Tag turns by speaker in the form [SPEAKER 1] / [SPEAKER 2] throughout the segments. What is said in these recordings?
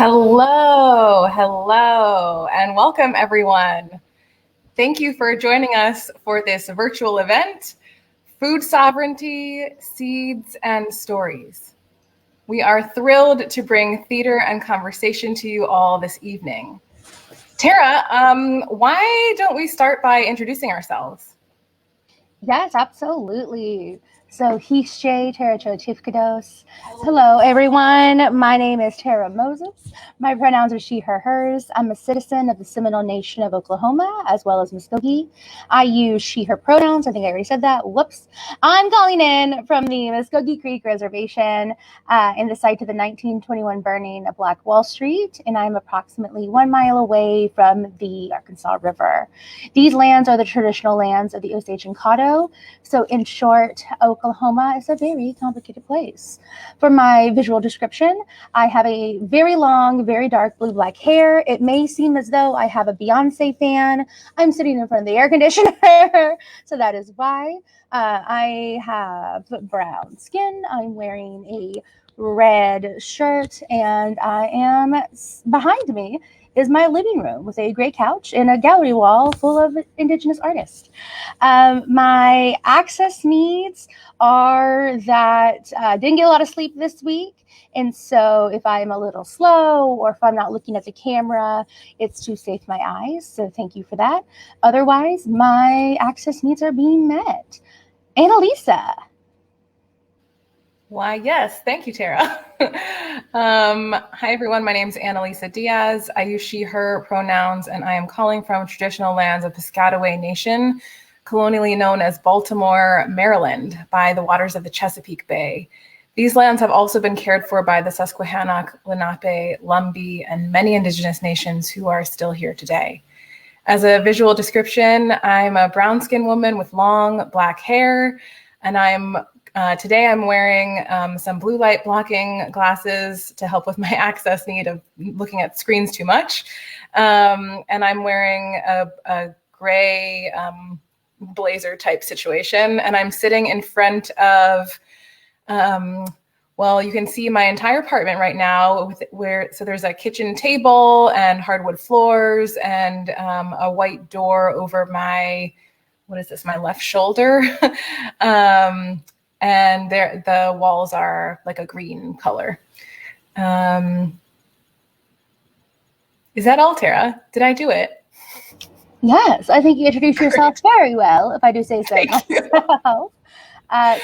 [SPEAKER 1] Hello, and welcome everyone. Thank you for joining us for this virtual event, Food Sovereignty, Seeds, and Stories. We are thrilled to bring theater and conversation to you all this evening. Tara, why don't we start by introducing ourselves?
[SPEAKER 2] Yes, absolutely. So, Hishe Tara Tifkados. Hello, everyone. My name is Tara Moses. My pronouns are she, her, hers. I'm a citizen of the Seminole Nation of Oklahoma, as well as Muskogee. I use she, her pronouns. I think I already said that. Whoops. I'm calling in from the Muskogee Creek Reservation in the site of the 1921 burning of Black Wall Street, and I'm approximately 1 mile away from the Arkansas River. These lands are the traditional lands of the Osage and Caddo. So in short, Oklahoma is a very complicated place. For my visual description, I have a very long, very dark blue-black hair. It may seem as though I have a Beyonce fan. I'm sitting in front of the air conditioner, so that is why. I have brown skin. I'm wearing a red shirt, and behind me is my living room with a gray couch and a gallery wall full of Indigenous artists. My access needs are that I didn't get a lot of sleep this week. And so if I'm a little slow or if I'm not looking at the camera, it's to save my eyes. So thank you for that. Otherwise, my access needs are being met. Annalisa.
[SPEAKER 1] Why, yes. Thank you, Tara. Hi, everyone. My name is Annalisa Dias. I use she, her pronouns, and I am calling from traditional lands of Piscataway Nation, colonially known as Baltimore, Maryland, by the waters of the Chesapeake Bay. These lands have also been cared for by the Susquehannock, Lenape, Lumbee, and many Indigenous nations who are still here today. As a visual description, I'm a brown-skinned woman with long black hair, and today I'm wearing some blue light blocking glasses to help with my access need of looking at screens too much. And I'm wearing a gray blazer type situation. And I'm sitting in front of, well, you can see my entire apartment right now so there's a kitchen table and hardwood floors and a white door over my, what is this, my left shoulder. And the walls are like a green color. Is that all, Tara? Did I do it?
[SPEAKER 2] Yes, I think you introduced yourself very well, if I do say so myself.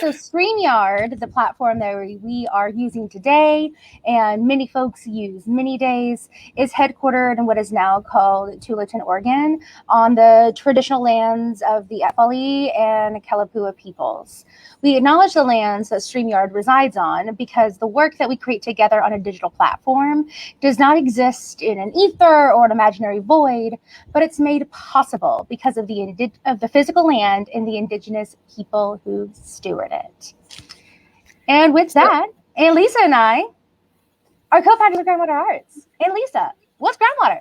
[SPEAKER 2] So StreamYard, the platform that we are using today, and many folks use many days, is headquartered in what is now called Tualatin, Oregon, on the traditional lands of the Efali and Kalapua peoples. We acknowledge the lands that StreamYard resides on because the work that we create together on a digital platform does not exist in an ether or an imaginary void, but it's made possible because of the physical land and the Indigenous people who steward it. And with that, Annalisa and I are co-founders of Groundwater Arts. Annalisa, what's groundwater?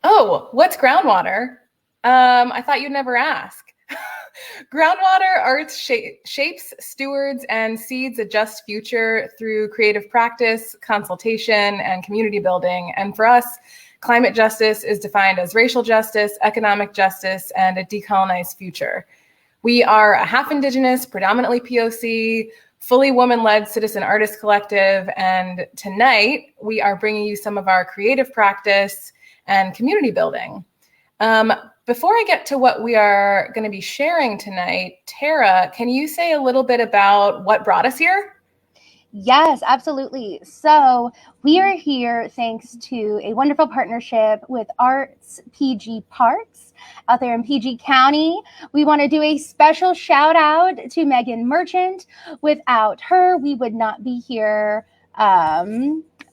[SPEAKER 1] Oh, what's groundwater? I thought you'd never ask. Groundwater Arts shapes, stewards, and seeds a just future through creative practice, consultation, and community building. And for us, climate justice is defined as racial justice, economic justice, and a decolonized future. We are a half Indigenous, predominantly POC, fully woman-led citizen artist collective, and tonight we are bringing you some of our creative practice and community building. Before I get to what we are going to be sharing tonight, Tara, can you say a little bit about what brought us here?
[SPEAKER 2] Yes, absolutely. So we are here thanks to a wonderful partnership with Arts PG Parks out there in PG County. We want to do a special shout out to Megan Merchant. Without her, we would not be here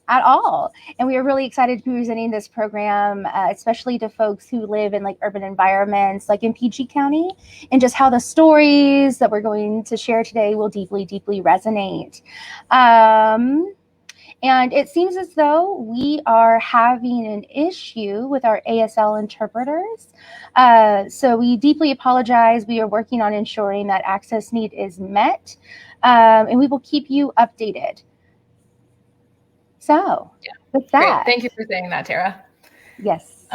[SPEAKER 2] at all. And we are really excited to be presenting this program, especially to folks who live in like urban environments, like in PG County, and just how the stories that we're going to share today will deeply, deeply resonate. And it seems as though we are having an issue with our ASL interpreters. So we deeply apologize. We are working on ensuring that access need is met, and we will keep you updated. So, with
[SPEAKER 1] Great.
[SPEAKER 2] that.
[SPEAKER 1] Thank you for saying that, Tara.
[SPEAKER 2] Yes.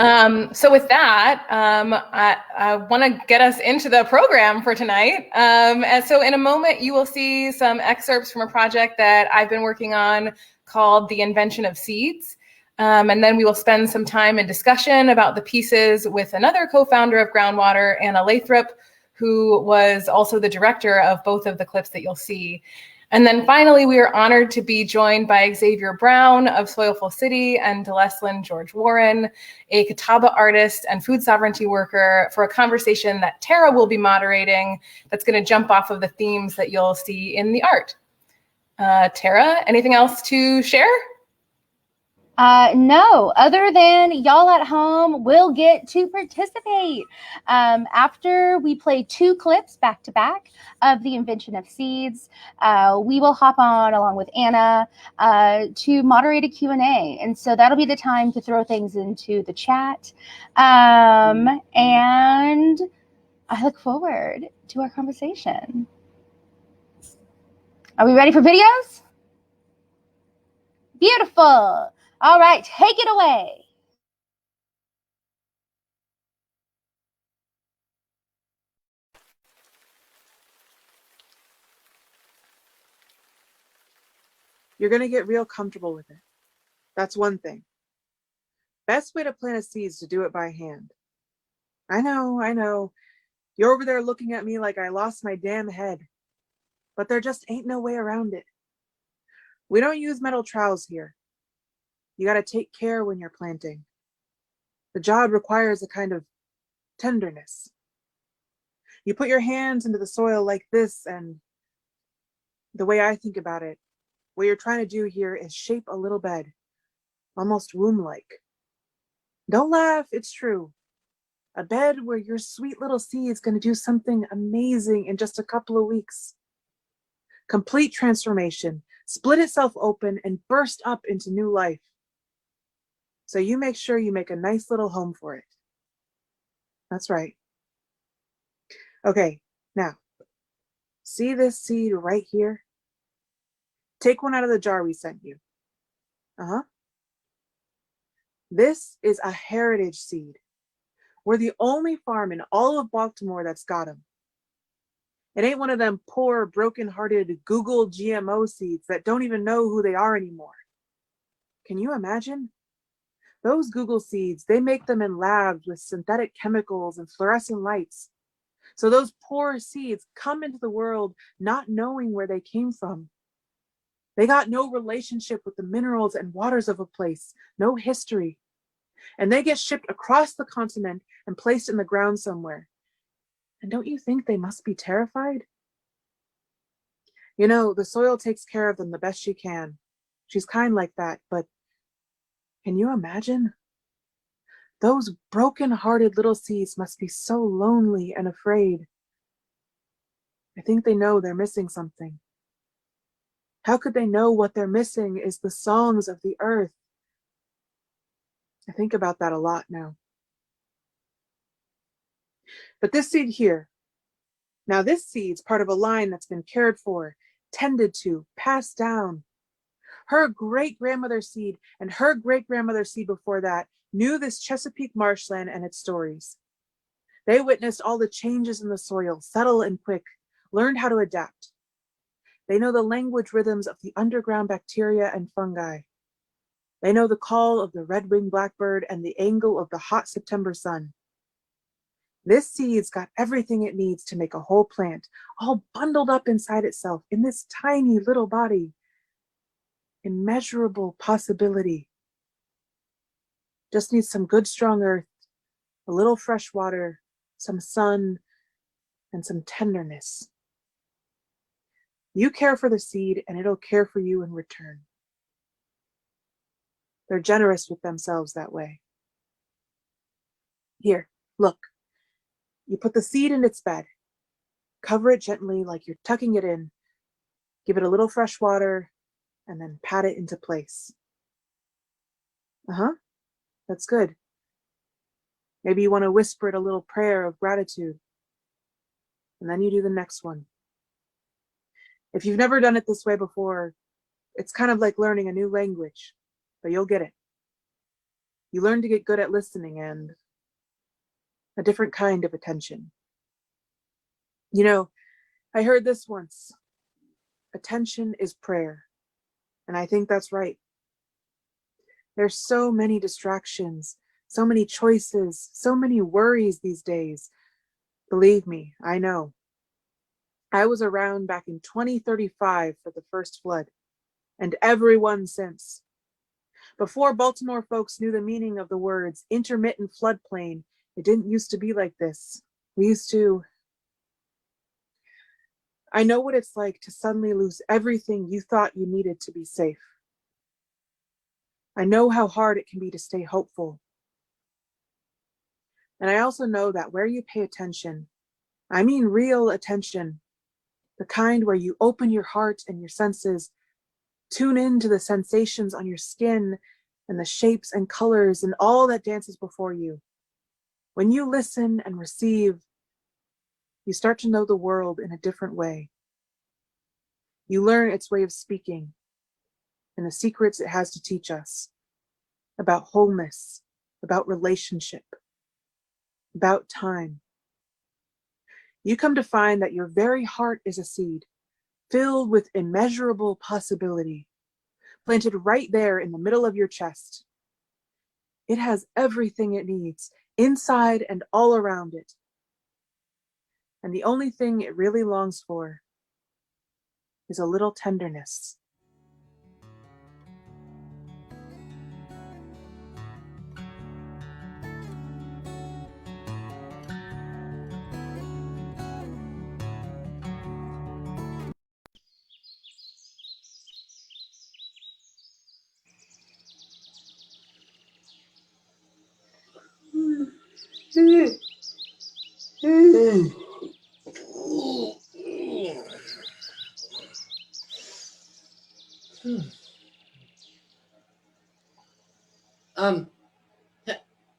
[SPEAKER 1] So with that, I want to get us into the program for tonight. And so in a moment, you will see some excerpts from a project that I've been working on called The Invention of Seeds. And then we will spend some time in discussion about the pieces with another co-founder of Groundwater, Anna Lathrop, who was also the director of both of the clips that you'll see. And then finally, we are honored to be joined by Xavier Brown of Soilful City and Deleslin George Warren, a Catawba artist and food sovereignty worker, for a conversation that Tara will be moderating that's going to jump off of the themes that you'll see in the art. Tara, anything else to share?
[SPEAKER 2] No, other than y'all at home will get to participate. After we play 2 clips back to back of The Invention of Seeds, we will hop on along with Anna to moderate a Q&A. And so that'll be the time to throw things into the chat. And I look forward to our conversation. Are we ready for videos? Beautiful. All right, take it away.
[SPEAKER 3] You're going to get real comfortable with it. That's one thing. Best way to plant a seed is to do it by hand. I know. You're over there looking at me like I lost my damn head. But there just ain't no way around it. We don't use metal trowels here. You got to take care when you're planting. The job requires a kind of tenderness. You put your hands into the soil like this, and the way I think about it, what you're trying to do here is shape a little bed, almost womb-like. Don't laugh, it's true. A bed where your sweet little seed is going to do something amazing in just a couple of weeks. Complete transformation, split itself open and burst up into new life. So you make sure you make a nice little home for it. That's right. Okay, now, see this seed right here? Take one out of the jar we sent you. This is a heritage seed. We're the only farm in all of Baltimore that's got them. It ain't one of them poor, broken-hearted Google GMO seeds that don't even know who they are anymore. Can you imagine? Those Google seeds, they make them in labs with synthetic chemicals and fluorescent lights. So those poor seeds come into the world not knowing where they came from. They got no relationship with the minerals and waters of a place, no history. And they get shipped across the continent and placed in the ground somewhere. And don't you think they must be terrified? You know, the soil takes care of them the best she can. She's kind like that, but can you imagine? Those broken-hearted little seeds must be so lonely and afraid. I think they know they're missing something. How could they know what they're missing is the songs of the earth? I think about that a lot now. But this seed here, now this seed's part of a line that's been cared for, tended to, passed down. Her great-grandmother's seed and her great-grandmother's seed before that knew this Chesapeake marshland and its stories. They witnessed all the changes in the soil, subtle and quick, learned how to adapt. They know the language rhythms of the underground bacteria and fungi. They know the call of the red-winged blackbird and the angle of the hot September sun. This seed's got everything it needs to make a whole plant, all bundled up inside itself in this tiny little body. Immeasurable possibility. Just needs some good strong earth, a little fresh water, some sun, and some tenderness. You care for the seed and it'll care for you in return. They're generous with themselves that way. Here, look. You put the seed in its bed. Cover it gently like you're tucking it in. Give it a little fresh water and then pat it into place. That's good. Maybe you want to whisper it a little prayer of gratitude. And then you do the next one. If you've never done it this way before, it's kind of like learning a new language, but you'll get it. You learn to get good at listening and a different kind of attention. You know, I heard this once. Attention is prayer. And I think that's right. There's so many distractions, so many choices, so many worries these days. Believe me, I know. I was around back in 2035 for the first flood, and everyone since. Before Baltimore folks knew the meaning of the words intermittent floodplain, it didn't used to be like this. We used to... I know what it's like to suddenly lose everything you thought you needed to be safe. I know how hard it can be to stay hopeful. And I also know that where you pay attention, I mean real attention, the kind where you open your heart and your senses, tune in to the sensations on your skin and the shapes and colors and all that dances before you. When you listen and receive, you start to know the world in a different way. You learn its way of speaking and the secrets it has to teach us about wholeness, about relationship, about time. You come to find that your very heart is a seed filled with immeasurable possibility, planted right there in the middle of your chest. It has everything it needs, inside and all around it. And the only thing it really longs for is a little tenderness.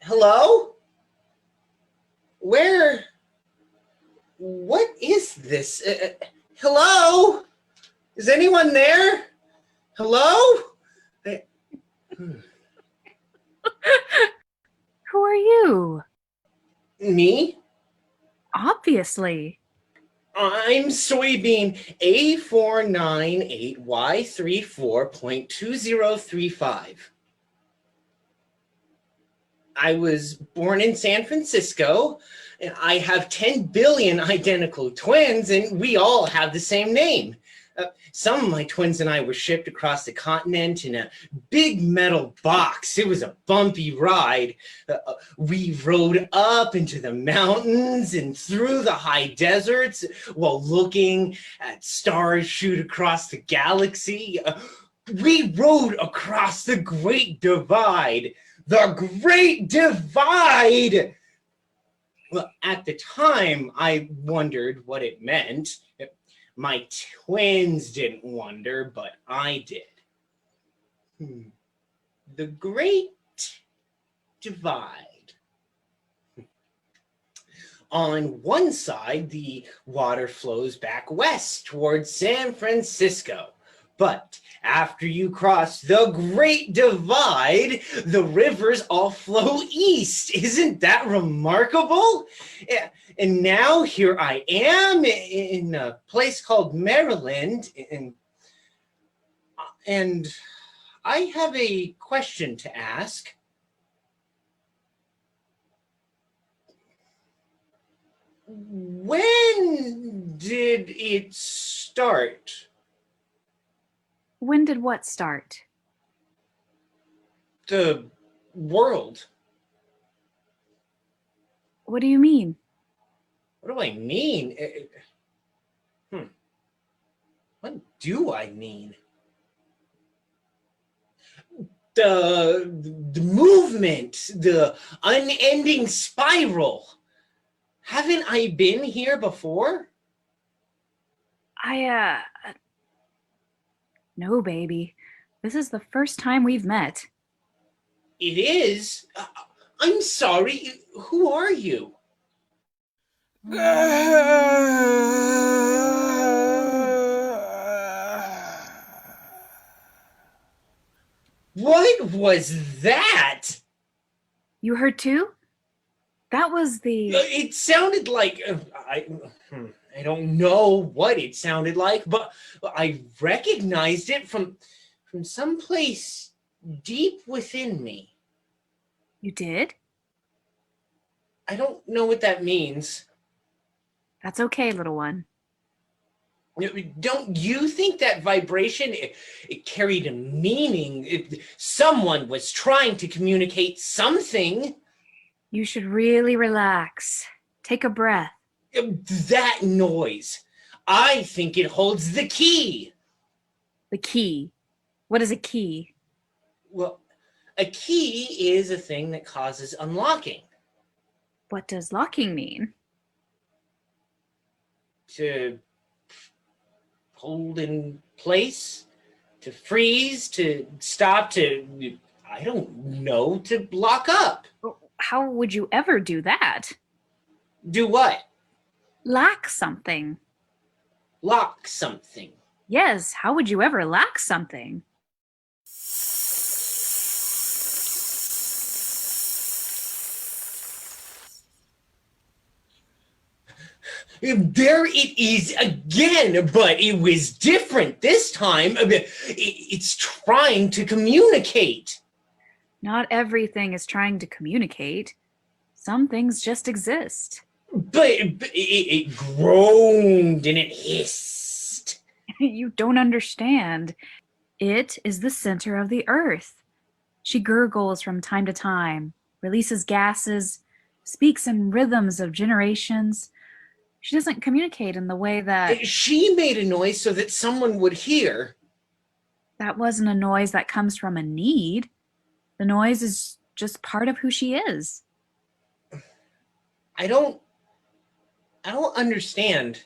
[SPEAKER 4] Hello? What is this? Hello? Is anyone there? Hello?
[SPEAKER 5] Who are you?
[SPEAKER 4] Me?
[SPEAKER 5] Obviously.
[SPEAKER 4] I'm soybean A498Y34.2035. I was born in San Francisco. I have 10 billion identical twins, and we all have the same name. Some of my twins and I were shipped across the continent in a big metal box. It was a bumpy ride. We rode up into the mountains and through the high deserts while looking at stars shoot across the galaxy. We rode across the Great Divide. The Great Divide! Well, at the time, I wondered what it meant. My twins didn't wonder, but I did. The Great Divide. On one side, the water flows back west towards San Francisco. But after you cross the Great Divide, the rivers all flow east. Isn't that remarkable? And now here I am in a place called Maryland, and I have a question to ask. When did it start?
[SPEAKER 5] When did what start?
[SPEAKER 4] The world.
[SPEAKER 5] What do you mean?
[SPEAKER 4] What do I mean? What do I mean? The movement, the unending spiral. Haven't I been here before?
[SPEAKER 5] No, baby. This is the first time we've met.
[SPEAKER 4] It is? I'm sorry. Who are you? What was that?
[SPEAKER 5] You heard too? That was the...
[SPEAKER 4] It sounded like I don't know what it sounded like, but I recognized it from someplace deep within me.
[SPEAKER 5] You did?
[SPEAKER 4] I don't know what that means.
[SPEAKER 5] That's okay, little one.
[SPEAKER 4] Don't you think that vibration, it carried a meaning? Someone was trying to communicate something.
[SPEAKER 5] You should really relax. Take a breath.
[SPEAKER 4] That noise, I think it holds the key.
[SPEAKER 5] The key. What is a key?
[SPEAKER 4] Well, a key is a thing that causes unlocking.
[SPEAKER 5] What does locking mean?
[SPEAKER 4] To hold in place, to freeze, to stop, to, I don't know, to lock up.
[SPEAKER 5] How would you ever do that?
[SPEAKER 4] Do what?
[SPEAKER 5] Lack something.
[SPEAKER 4] Lock something.
[SPEAKER 5] Yes, how would you ever lack something?
[SPEAKER 4] There it is again, but it was different this time. It's trying to communicate.
[SPEAKER 5] Not everything is trying to communicate. Some things just exist.
[SPEAKER 4] But it groaned and it hissed.
[SPEAKER 5] You don't understand. It is the center of the earth. She gurgles from time to time, releases gases, speaks in rhythms of generations. She doesn't communicate in the way that...
[SPEAKER 4] She made a noise so that someone would hear.
[SPEAKER 5] That wasn't a noise that comes from a need. The noise is just part of who she is.
[SPEAKER 4] I don't understand.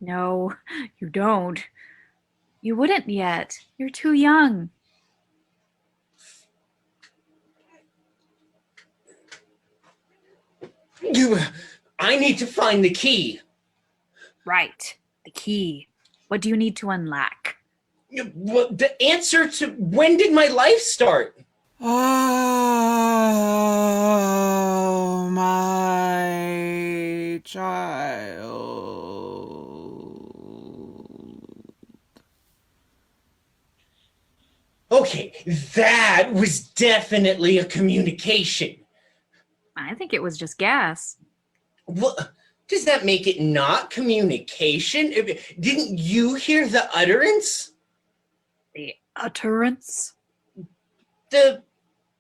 [SPEAKER 5] No, you don't. You wouldn't yet. You're too young.
[SPEAKER 4] I need to find the key.
[SPEAKER 5] Right, the key. What do you need to unlock?
[SPEAKER 4] Well, the answer to when did my life start?
[SPEAKER 6] Oh, my child.
[SPEAKER 4] Okay, that was definitely a communication.
[SPEAKER 5] I think it was just gas.
[SPEAKER 4] What? Does that make it not communication? Didn't you hear the utterance?
[SPEAKER 5] The utterance?
[SPEAKER 4] The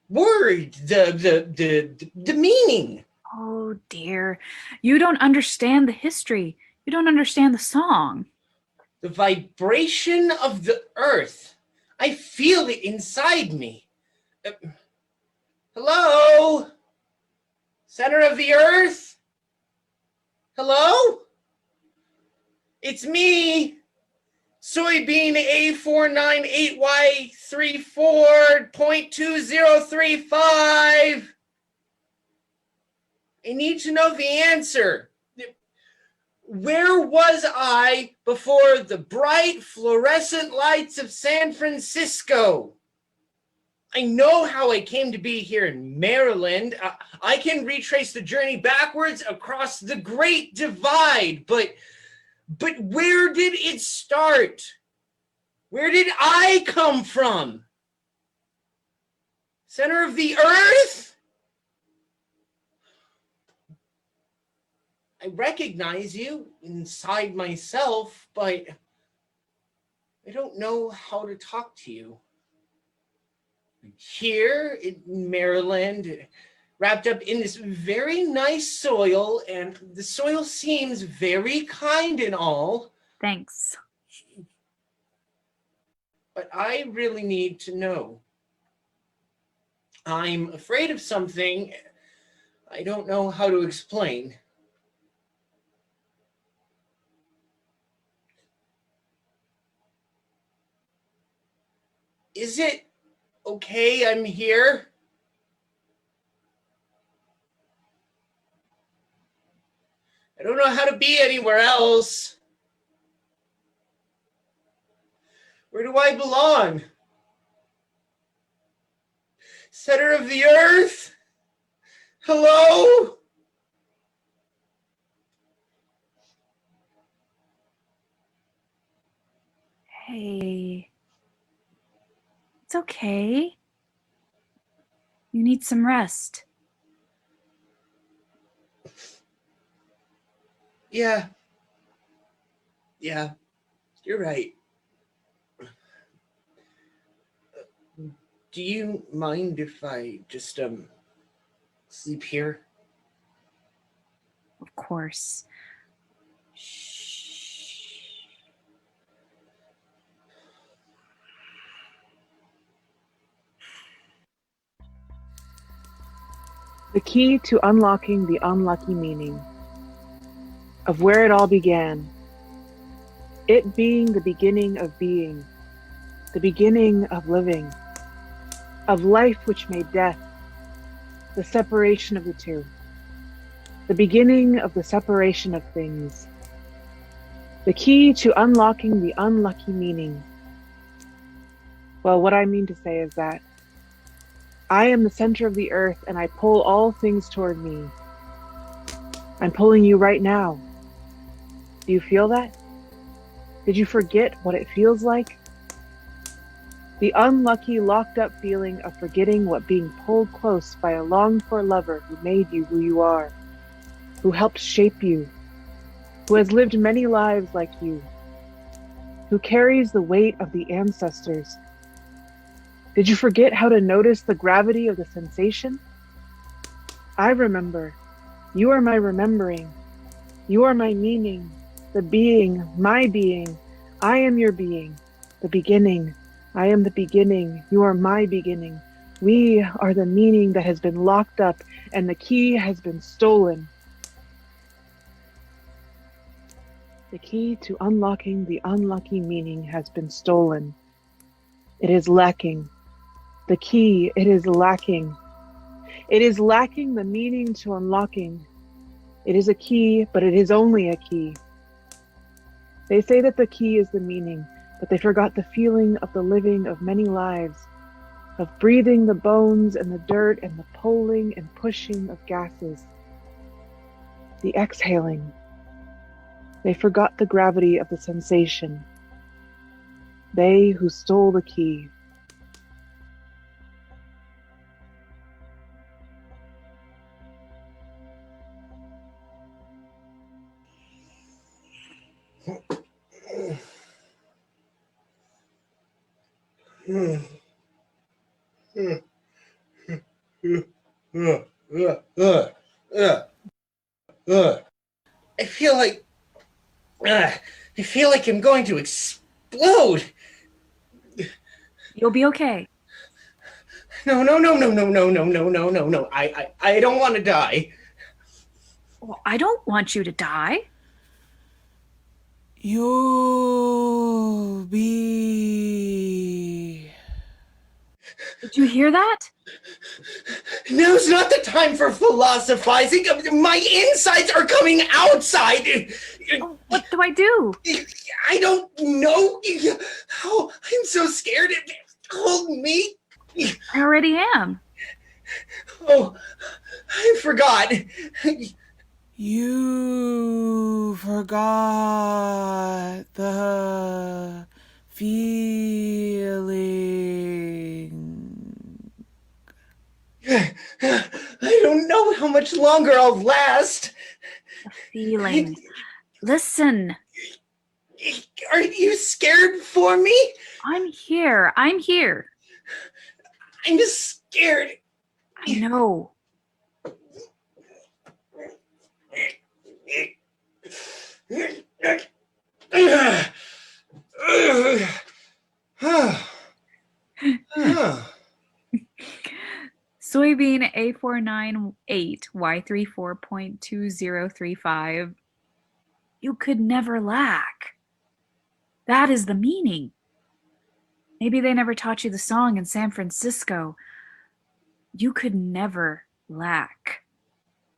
[SPEAKER 4] word, the meaning.
[SPEAKER 5] Oh dear. You don't understand the history. You don't understand the song.
[SPEAKER 4] The vibration of the earth. I feel it inside me. Hello? Center of the earth? Hello? It's me, soybean A498Y34.2035. I need to know the answer. Where was I before the bright fluorescent lights of San Francisco? I know how I came to be here in Maryland. I can retrace the journey backwards across the Great Divide, but where did it start? Where did I come from? Center of the earth? I recognize you inside myself, but I don't know how to talk to you. Here in Maryland, wrapped up in this very nice soil, and the soil seems very kind and all.
[SPEAKER 5] Thanks.
[SPEAKER 4] But I really need to know. I'm afraid of something I don't know how to explain. Is it okay I'm here? I don't know how to be anywhere else. Where do I belong? Center of the earth? Hello?
[SPEAKER 5] Hey, it's okay. You need some rest.
[SPEAKER 4] Yeah, you're right. Do you mind if I just, sleep here?
[SPEAKER 5] Of course.
[SPEAKER 3] The key to unlocking the unlucky meaning of where it all began. It being the beginning of being, the beginning of living, of life which made death, the separation of the two, the beginning of the separation of things. The key to unlocking the unlucky meaning. Well, what I mean to say is that I am the center of the earth and I pull all things toward me. I'm pulling you right now. Do you feel that? Did you forget what it feels like? The unlucky, locked up feeling of forgetting what being pulled close by a longed for lover who made you who you are, who helped shape you, who has lived many lives like you, who carries the weight of the ancestors. Did you forget how to notice the gravity of the sensation? I remember. You are my remembering. You are my meaning, the being, my being. I am your being, the beginning. I am the beginning. You are my beginning. We are the meaning that has been locked up and the key has been stolen. The key to unlocking the unlucky meaning has been stolen. It is lacking. The key, it is lacking. It is lacking the meaning to unlocking. It is a key, but it is only a key. They say that the key is the meaning, but they forgot the feeling of the living of many lives, of breathing the bones and the dirt and the pulling and pushing of gases, the exhaling. They forgot the gravity of the sensation. They who stole the key.
[SPEAKER 4] I feel like I'm going to explode.
[SPEAKER 5] You'll be okay.
[SPEAKER 4] No. I don't want to die.
[SPEAKER 5] Well, I don't want you to die.
[SPEAKER 6] You'll be...
[SPEAKER 5] Did you hear that?
[SPEAKER 4] Now's not the time for philosophizing. My insides are coming outside.
[SPEAKER 5] Oh, what do I do?
[SPEAKER 4] I don't know. Oh, I'm so scared. Hold me.
[SPEAKER 5] I already am.
[SPEAKER 4] Oh, I forgot.
[SPEAKER 6] You forgot the feeling.
[SPEAKER 4] I don't know how much longer I'll last.
[SPEAKER 5] The feeling. Listen.
[SPEAKER 4] Are you scared for me?
[SPEAKER 5] I'm here. I'm here.
[SPEAKER 4] I'm just scared.
[SPEAKER 5] I know. Soybean A498Y34.2035. You could never lack. That is the meaning. Maybe they never taught you the song in San Francisco. You could never lack.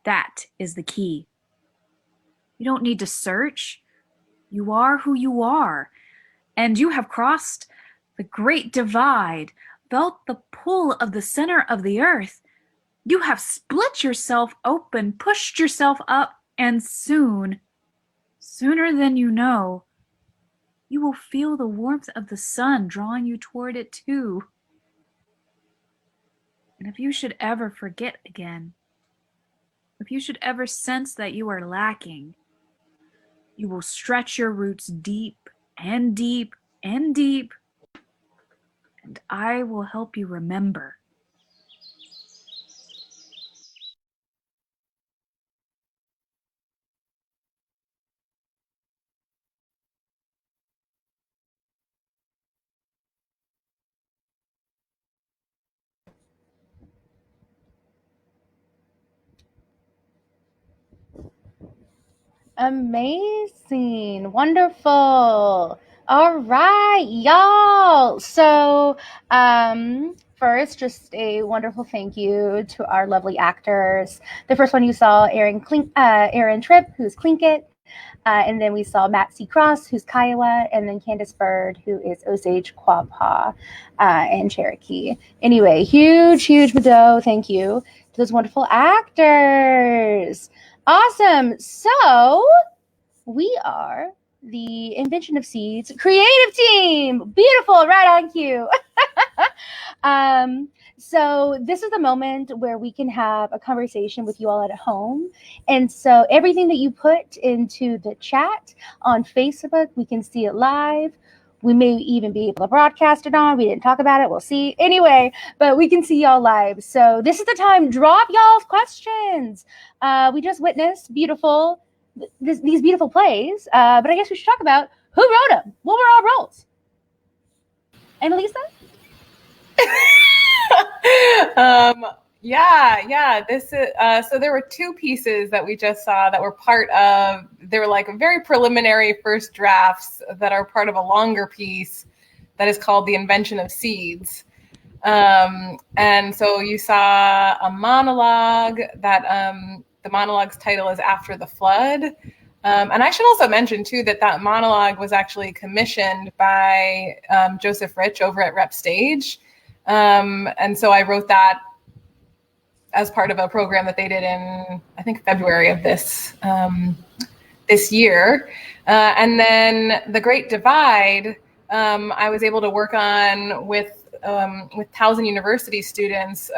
[SPEAKER 5] That is the key. You don't need to search. You are who you are. And you have crossed the great divide felt the pull of the center of the earth. You have split yourself open, pushed yourself up, and soon, sooner than you know, you will feel the warmth of the sun drawing you toward it too. And if you should ever forget again, if you should ever sense that you are lacking, you will stretch your roots deep and deep and deep, and I will help you remember.
[SPEAKER 2] Amazing. Wonderful. All right, y'all. So, first, just a wonderful thank you to our lovely actors. The first one you saw, Aaron Tripp, who's Plinkett. And then we saw Matt C. Cross, who's Kiowa, and then Candace Bird, who is Osage Quapaw and Cherokee. Anyway, huge Mado thank you to those wonderful actors. Awesome. So we are the Invention of Seeds creative team. Beautiful, right on cue. So this is the moment where we can have a conversation with you all at home. And so everything that you put into the chat on Facebook, we can see it live. We may even be able to broadcast it on. We didn't talk about it. We'll see. Anyway, but we can see y'all live. So this is the time. Drop y'all's questions. We just witnessed these beautiful plays. But I guess we should talk about who wrote them. What were our roles? Annalisa?
[SPEAKER 1] This is so there were two pieces that we just saw that were part of, they were like very preliminary first drafts that are part of a longer piece that is called The Invention of Seeds. And so you saw a monologue that the monologue's title is After the Flood. And I should also mention too that monologue was actually commissioned by Joseph Rich over at Rep Stage. And so I wrote that as part of a program that they did in, I think, February of this year. And then The Great Divide, I was able to work on with Towson University students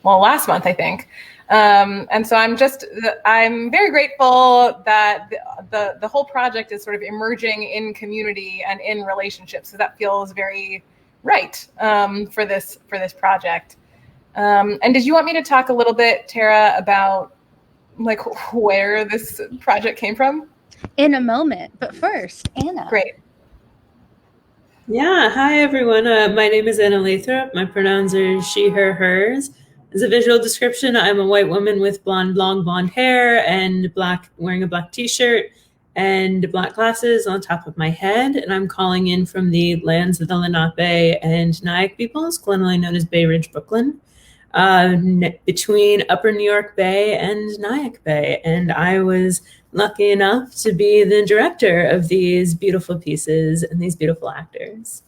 [SPEAKER 1] last month, I think. And so I'm very grateful that the whole project is sort of emerging in community and in relationships. So that feels very right for this project. And did you want me to talk a little bit, Tara, about like where this project came from?
[SPEAKER 2] In a moment, but first, Anna.
[SPEAKER 1] Great.
[SPEAKER 7] Yeah, hi everyone. My name is Anna Lathrop. My pronouns are she, her, hers. As a visual description, I'm a white woman with long blonde hair and wearing a black t-shirt and black glasses on top of my head. And I'm calling in from the lands of the Lenape and Nyack peoples, colonially known as Bay Ridge, Brooklyn, between Upper New York Bay and Nyack Bay. And I was lucky enough to be the director of these beautiful pieces and these beautiful actors.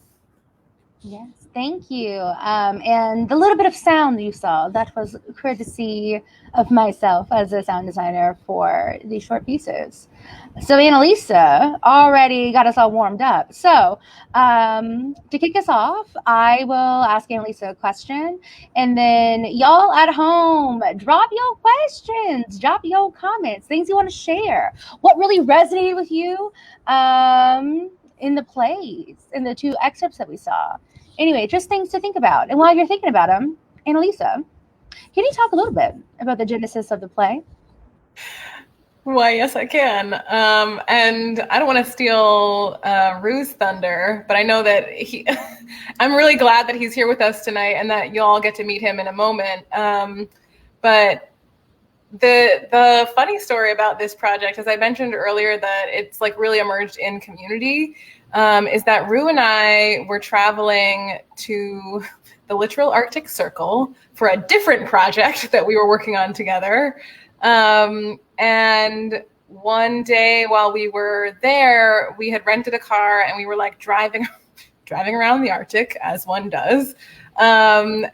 [SPEAKER 2] Yes, thank you. And the little bit of sound you saw, that was courtesy of myself as a sound designer for these short pieces. So Annalisa already got us all warmed up. So to kick us off, I will ask Annalisa a question, and then y'all at home, drop your questions, drop your comments, things you want to share. What really resonated with you in the plays, in the two excerpts that we saw? Anyway, just things to think about. And while you're thinking about them, Annalisa, can you talk a little bit about the genesis of the play?
[SPEAKER 1] Why, yes, I can. And I don't want to steal Rue's thunder, but I know that I'm really glad that he's here with us tonight and that you'll all get to meet him in a moment. But the funny story about this project, as I mentioned earlier, that it's like really emerged in community, is that Rue and I were traveling to the literal Arctic Circle for a different project that we were working on together. And one day while we were there, we had rented a car and we were like driving driving around the Arctic, as one does. And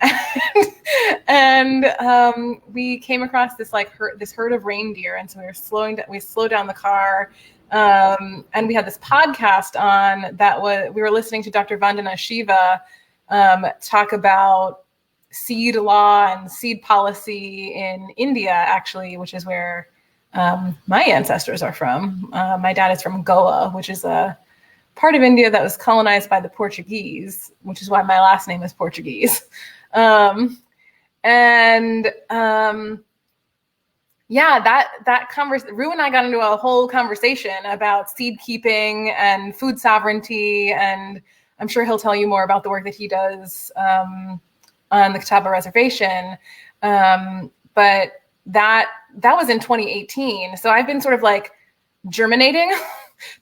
[SPEAKER 1] we came across this this herd of reindeer, and so we slowed down the car, and we had this podcast on we were listening to Dr. Vandana Shiva talk about seed law and seed policy in India, actually, which is where my ancestors are from. My dad is from Goa, which is a part of India that was colonized by the Portuguese, which is why my last name is Portuguese. Yeah, that conversation, Rue and I got into a whole conversation about seed keeping and food sovereignty, and I'm sure he'll tell you more about the work that he does on the Catawba Reservation. But that was in 2018. So I've been sort of like germinating,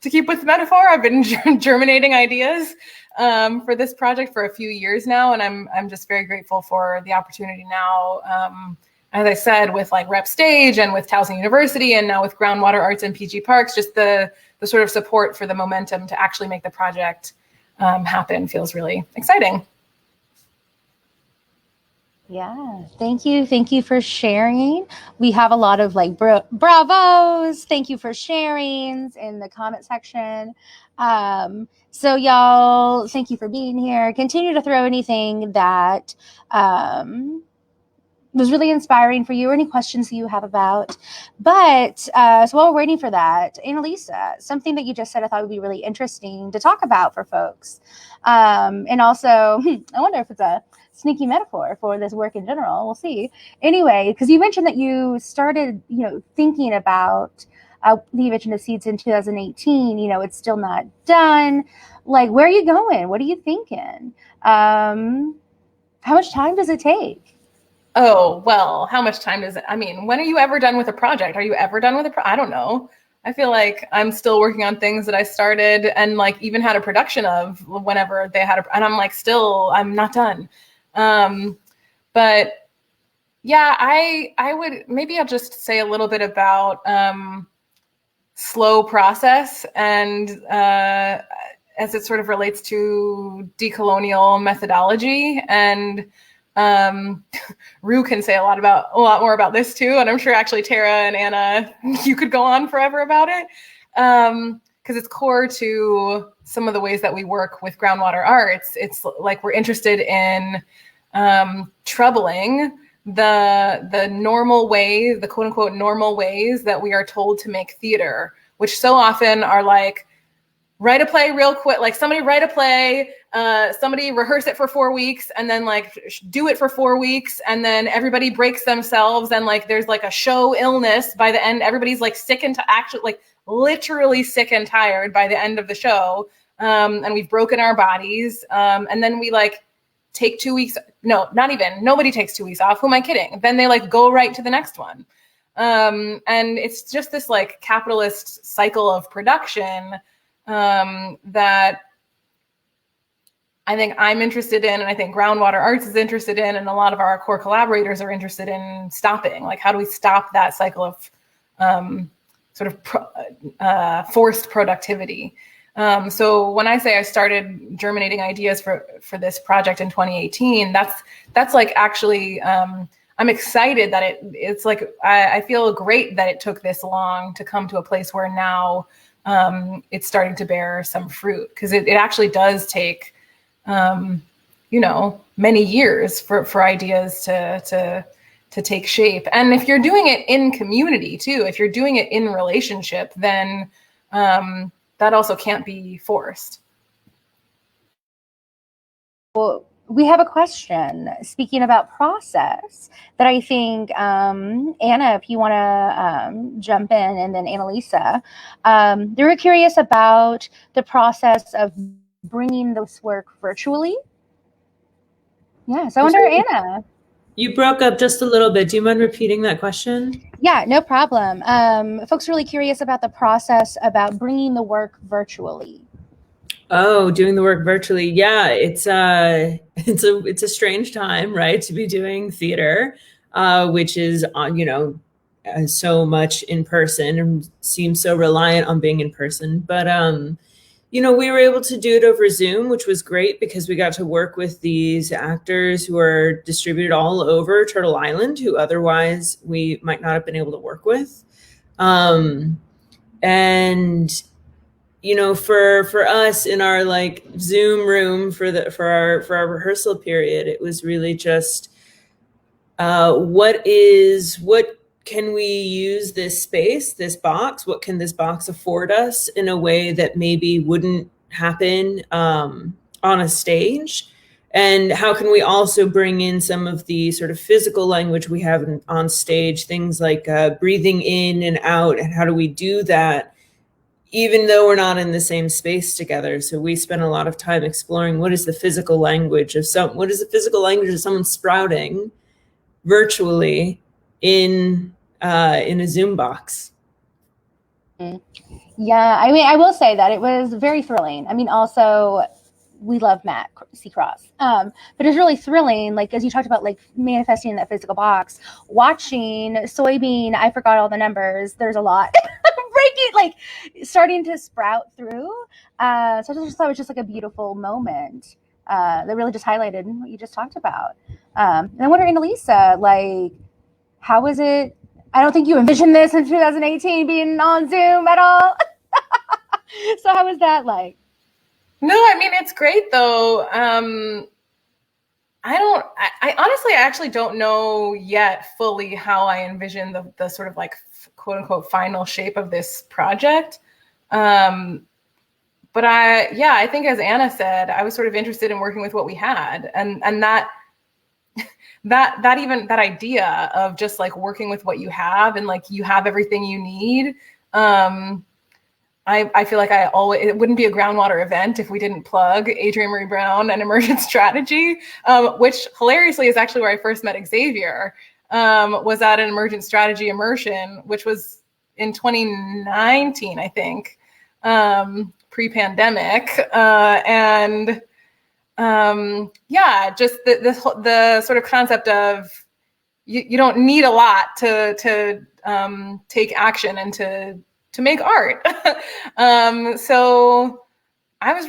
[SPEAKER 1] to keep with the metaphor. I've been germinating ideas for this project for a few years now, and I'm just very grateful for the opportunity now. As I said, with like Rep Stage and with Towson University, and now with Groundwater Arts and PG Parks, just the sort of support for the momentum to actually make the project happen feels really exciting.
[SPEAKER 2] Yeah, thank you. Thank you for sharing. We have a lot of like bravos. Thank you for sharing in the comment section. So y'all, thank you for being here. Continue to throw anything that was really inspiring for you, or any questions that you have about. But so while we're waiting for that, Annalisa, something that you just said I thought would be really interesting to talk about for folks. And also, I wonder if it's a sneaky metaphor for this work in general. We'll see. Anyway, because you mentioned that you started, thinking about the invention of seeds in 2018. It's still not done. Like, where are you going? What are you thinking? How much time does it take?
[SPEAKER 1] Oh, well, how much time does it? I mean, when are you ever done with a project? Are you ever done with I don't know. I feel like I'm still working on things that I started and like even had a production of whenever they had and I'm like, I'm not done. But yeah, I would, maybe I'll just say a little bit about slow process and as it sort of relates to decolonial methodology. And Rue can say a lot more about this too. And I'm sure actually Tara and Anna, you could go on forever about it. Because it's core to some of the ways that we work with Groundwater Arts. It's like we're interested in troubling the normal ways, the quote unquote normal ways that we are told to make theater, which so often are like, write a play real quick, like somebody write a play, somebody rehearse it for 4 weeks and then like do it for 4 weeks. And then everybody breaks themselves. And like, there's like a show illness by the end, everybody's like sick and actually like literally sick and tired by the end of the show. And we've broken our bodies. And then we like take 2 weeks. No, not even, nobody takes 2 weeks off. Who am I kidding? Then they like go right to the next one. And it's just this like capitalist cycle of production that I think I'm interested in, and I think Groundwater Arts is interested in, and a lot of our core collaborators are interested in stopping. Like, how do we stop that cycle of forced productivity? So when I say I started germinating ideas for this project in 2018, that's like actually I'm excited that it's like I feel great that it took this long to come to a place where now it's starting to bear some fruit, because it actually does take many years for ideas to take shape. And if you're doing it in community too, if you're doing it in relationship, then that also can't be forced.
[SPEAKER 2] Well, we have a question speaking about process that I think, Anna, if you want to jump in, and then Annalisa, they were curious about the process of bringing this work virtually. Yeah, so I wonder, Anna.
[SPEAKER 7] You broke up just a little bit. Do you mind repeating that question?
[SPEAKER 2] Yeah, no problem. Folks are really curious about the process about bringing the work virtually.
[SPEAKER 7] Oh, doing the work virtually. Yeah, it's a strange time, right, to be doing theater, which is so much in person and seems so reliant on being in person. But we were able to do it over Zoom, which was great because we got to work with these actors who are distributed all over Turtle Island, who otherwise we might not have been able to work with. And for us in our like Zoom room for our rehearsal period, it was really just what can we use this space, this box? What can this box afford us in a way that maybe wouldn't happen on a stage? And how can we also bring in some of the sort of physical language we have on stage, things like breathing in and out, and how do we do that even though we're not in the same space together? So we spent a lot of time exploring what is the physical language of someone sprouting virtually in a Zoom box.
[SPEAKER 2] Yeah, I mean, I will say that it was very thrilling. I mean, also, we love Matt Seacross, but it's really thrilling, like, as you talked about, like, manifesting in that physical box, watching soybean, I forgot all the numbers, there's a lot, breaking, like, starting to sprout through. So I just thought it was just, like, a beautiful moment that really just highlighted what you just talked about. And I wonder, Annalisa, like, how was it? I don't think you envisioned this in 2018 being on Zoom at all. So how was that like?
[SPEAKER 1] No, I mean, it's great though. I honestly, I actually don't know yet fully how I envision the sort of like quote unquote final shape of this project. But I think as Anna said, I was sort of interested in working with what we had, and that idea of just like working with what you have and like you have everything you need. I feel like it wouldn't be a Groundwater event if we didn't plug Adrienne Marie Brown and Emergent Strategy, which hilariously is actually where I first met Xavier, was at an Emergent Strategy immersion, which was in 2019, I think, pre-pandemic. Just the sort of concept of you don't need a lot to take action and to make art. So I was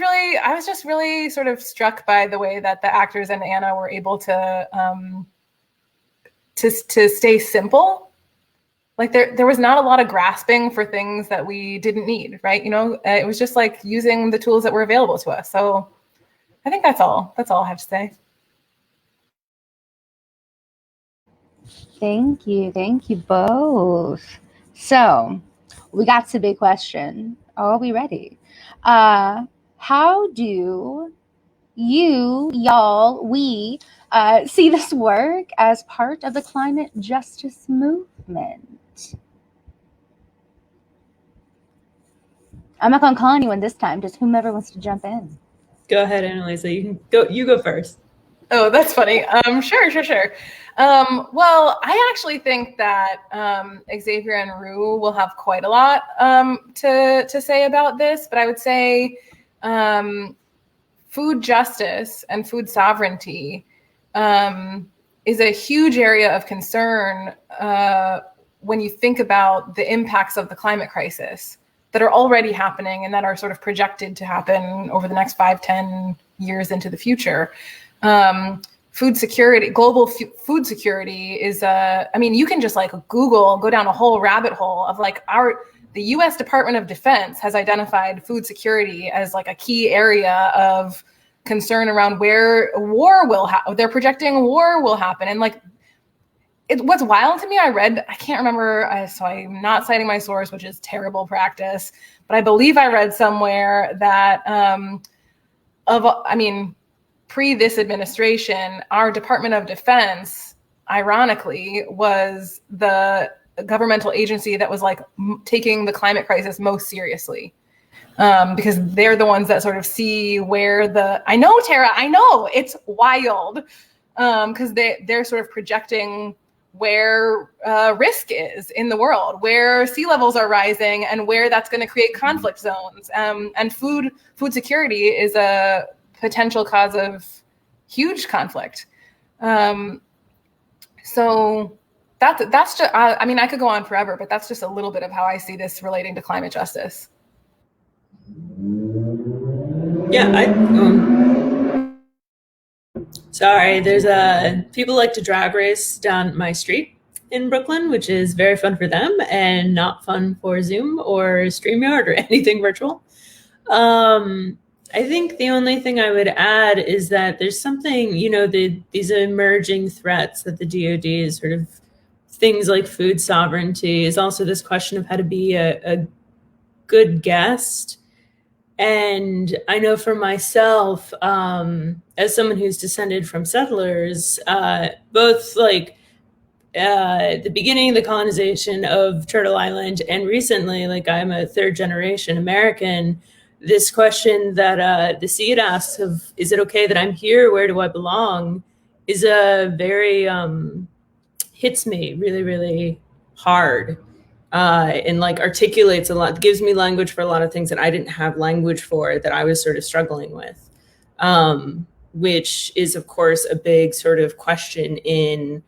[SPEAKER 1] just really sort of struck by the way that the actors and Anna were able to stay simple. Like there was not a lot of grasping for things that we didn't need, right? It was just like using the tools that were available to us. So I think that's all I have to say.
[SPEAKER 2] Thank you both. So we got to the big question. Are we ready? How do we see this work as part of the climate justice movement? I'm not going to call anyone this time, just whomever wants to jump in.
[SPEAKER 7] Go ahead, Annalisa. You go first.
[SPEAKER 1] Oh, that's funny. Sure. Well, I actually think that Xavier and Rue will have quite a lot to say about this, but I would say food justice and food sovereignty is a huge area of concern when you think about the impacts of the climate crisis that are already happening and that are sort of projected to happen over the next 5-10 years into the future. Food security, global food security is you can just like go down a whole rabbit hole of like the US Department of Defense has identified food security as like a key area of concern around where war will happen. They're projecting war will happen. And like, what's wild to me, I can't remember, so I'm not citing my source, which is terrible practice, but I believe I read somewhere that pre this administration, our Department of Defense, ironically, was the governmental agency that was like taking the climate crisis most seriously. Because they're the ones that sort of see where I know, Tara, I know, it's wild. Because they're sort of projecting where risk is in the world, where sea levels are rising and where that's going to create conflict zones. And food security is a potential cause of huge conflict. So that's just, I could go on forever, but that's just a little bit of how I see this relating to climate justice.
[SPEAKER 7] Yeah, sorry, there's people like to drag race down my street in Brooklyn, which is very fun for them and not fun for Zoom or StreamYard or anything virtual. I think the only thing I would add is that there's something, these emerging threats that the DoD is sort of things like food sovereignty is also this question of how to be a good guest. And I know for myself, as someone who's descended from settlers, both like the beginning of the colonization of Turtle Island and recently, like I'm a third generation American, this question that the seed asks of, is it okay that I'm here? Where do I belong? Is a very, hits me really, really hard. And like articulates a lot, gives me language for a lot of things that I didn't have language for, that I was sort of struggling with, which is of course a big sort of question in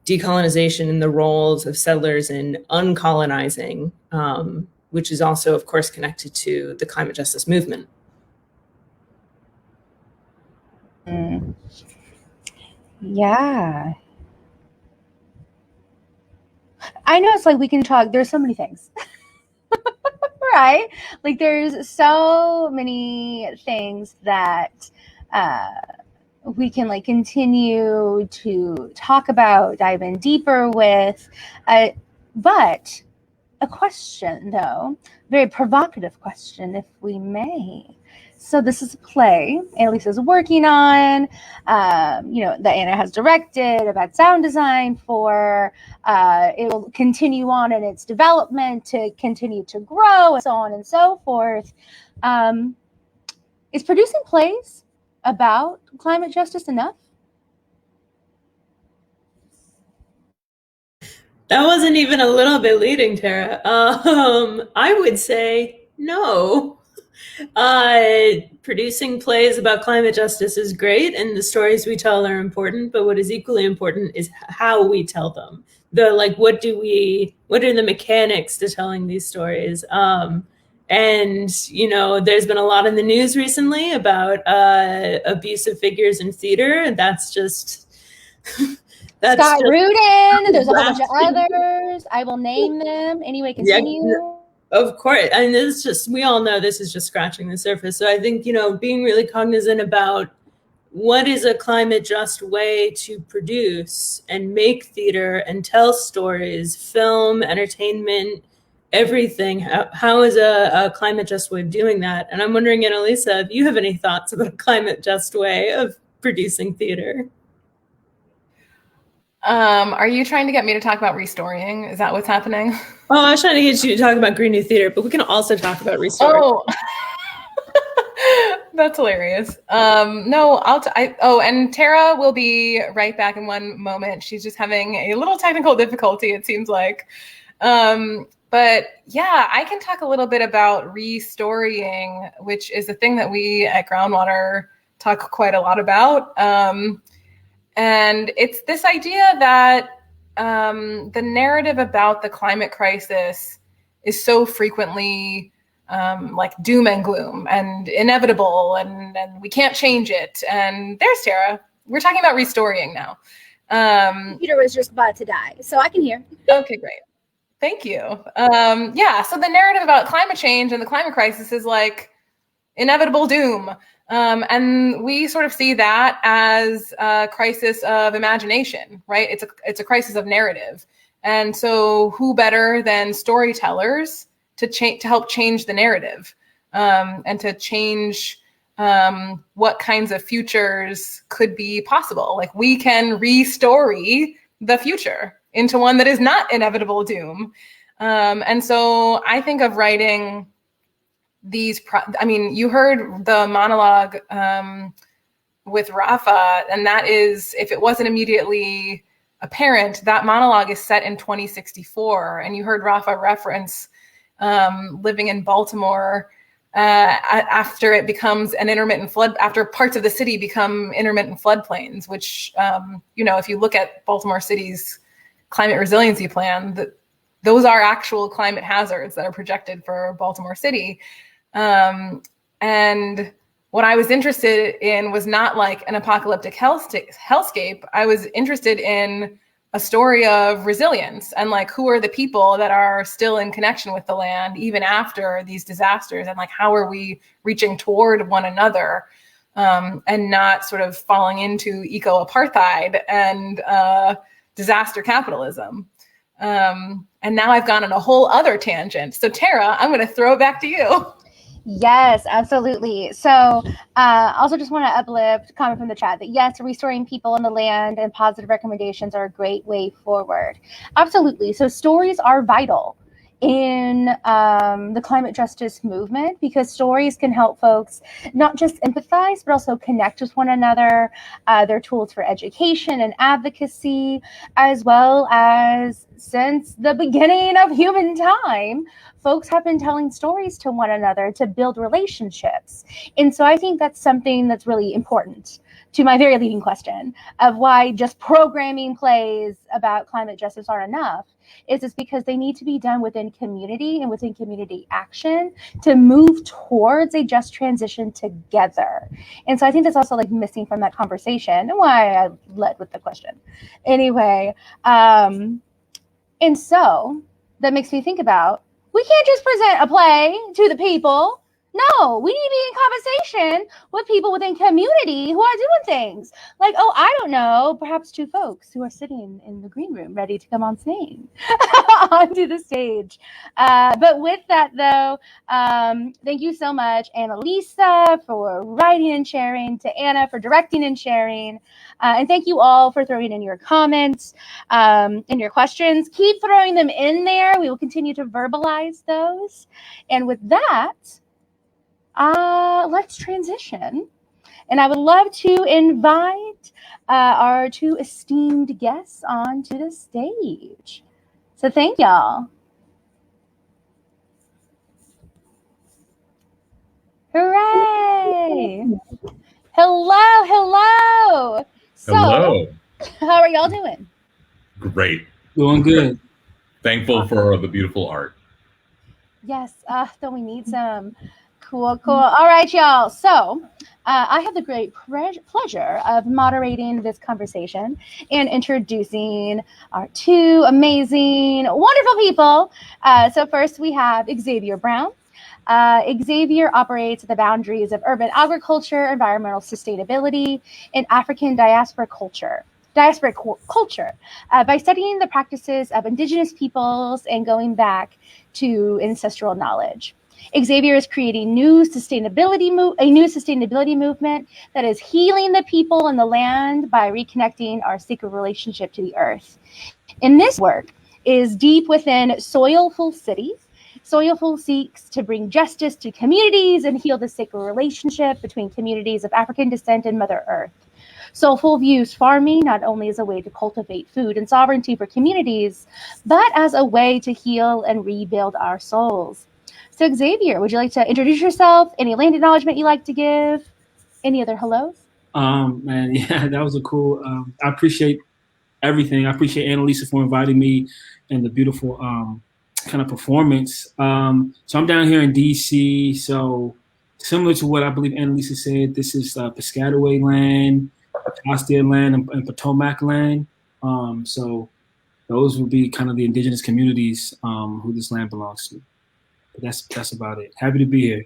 [SPEAKER 7] decolonization and the roles of settlers in uncolonizing, which is also of course connected to the climate justice movement.
[SPEAKER 2] Yeah. I know it's like we can talk, there's so many things. Right? Like there's so many things that we can like continue to talk about, dive in deeper with. But a question though, very provocative question, if we may. So this is a play Annalisa's working on, that Anna has directed, about sound design for. It will continue on in its development to continue to grow, and so on and so forth. Is producing plays about climate justice enough?
[SPEAKER 7] That wasn't even a little bit leading, Tara. I would say no. Producing plays about climate justice is great, and the stories we tell are important, but what is equally important is how we tell them. What are the mechanics to telling these stories? And there's been a lot in the news recently about abusive figures in theater, and that's just
[SPEAKER 2] Scott Rudin, there's a whole bunch of others. I will name them. Anyway, continue.
[SPEAKER 7] Yeah, of course. And this is just, we all know this is just scratching the surface. So I think, being really cognizant about what is a climate just way to produce and make theater and tell stories, film, entertainment, everything. How is a climate just way of doing that? And I'm wondering, Annalisa, if you have any thoughts about a climate just way of producing theater?
[SPEAKER 1] Are you trying to get me to talk about restoring? Is that what's happening?
[SPEAKER 7] Oh, I was trying to get you to talk about Green New Theater, but we can also talk about restoring.
[SPEAKER 1] Oh, that's hilarious. No, and Tara will be right back in one moment. She's just having a little technical difficulty, it seems like. But yeah, I can talk a little bit about restoring, which is a thing that we at Groundwater talk quite a lot about. And it's this idea that the narrative about the climate crisis is so frequently like doom and gloom and inevitable, and we can't change it. And there's Tara. We're talking about restoring now.
[SPEAKER 2] Peter was just about to die, so I can hear.
[SPEAKER 1] Okay, great. Thank you. Yeah, so the narrative about climate change and the climate crisis is like inevitable doom. And we sort of see that as a crisis of imagination, right? It's a crisis of narrative. And so who better than storytellers to help change the narrative, and to change what kinds of futures could be possible. Like we can re-story the future into one that is not inevitable doom. And so I think of writing you heard the monologue with Rafa, and that is, if it wasn't immediately apparent, that monologue is set in 2064. And you heard Rafa reference living in Baltimore after it becomes an intermittent flood, after parts of the city become intermittent floodplains, which, if you look at Baltimore City's climate resiliency plan, those are actual climate hazards that are projected for Baltimore City. And what I was interested in was not like an apocalyptic hellscape. I was interested in a story of resilience and like who are the people that are still in connection with the land even after these disasters, and like how are we reaching toward one another, and not sort of falling into eco-apartheid and disaster capitalism. And now I've gone on a whole other tangent. So Tara, I'm going to throw it back to you.
[SPEAKER 2] Yes, absolutely. So also just want to uplift comment from the chat that yes, restoring people in the land and positive recommendations are a great way forward. Absolutely. So stories are vital in the climate justice movement, because stories can help folks not just empathize, but also connect with one another. They're tools for education and advocacy, as well as since the beginning of human time, folks have been telling stories to one another to build relationships. And so I think that's something that's really important to my very leading question of why just programming plays about climate justice aren't enough. It's because they need to be done within community and within community action to move towards a just transition together. And so I think that's also like missing from that conversation, and why I led with the question. Anyway, and so that makes me think about, we can't just present a play to the people. No, we need to be in conversation with people within community who are doing things. Like, oh, I don't know, perhaps two folks who are sitting in the green room ready to come on stage, onto the stage. But with that, though, thank you so much, Annalisa, for writing and sharing, to Anna for directing and sharing. And thank you all for throwing in your comments and your questions. Keep throwing them in there. We will continue to verbalize those. And with that, let's transition. And I would love to invite our two esteemed guests onto the stage. So thank y'all. Hooray! Hello, hello. So,
[SPEAKER 8] Hello.
[SPEAKER 2] How are y'all doing?
[SPEAKER 8] Great.
[SPEAKER 9] Doing good.
[SPEAKER 8] Thankful for the beautiful art.
[SPEAKER 2] Yes, don't we need some? Cool. All right, y'all. So I have the great pleasure of moderating this conversation and introducing our two amazing, wonderful people. So first we have Xavier Brown. Xavier operates at the boundaries of urban agriculture, environmental sustainability, and African diasporic culture by studying the practices of indigenous peoples and going back to ancestral knowledge. Xavier is creating a new sustainability movement that is healing the people and the land by reconnecting our sacred relationship to the earth. And this work is deep within Soilful City. Soilful seeks to bring justice to communities and heal the sacred relationship between communities of African descent and Mother Earth. Soulful views farming not only as a way to cultivate food and sovereignty for communities, but as a way to heal and rebuild our souls. So Xavier, would you like to introduce yourself? Any land acknowledgement you like to give? Any other hellos?
[SPEAKER 9] Man, yeah, that was a cool. I appreciate everything. I appreciate Annalisa for inviting me and the beautiful kind of performance. So I'm down here in DC. So similar to what I believe Annalisa said, this is Piscataway land, Ostia land, and Potomac land. So those would be kind of the indigenous communities who this land belongs to. But that's about it. Happy to be here.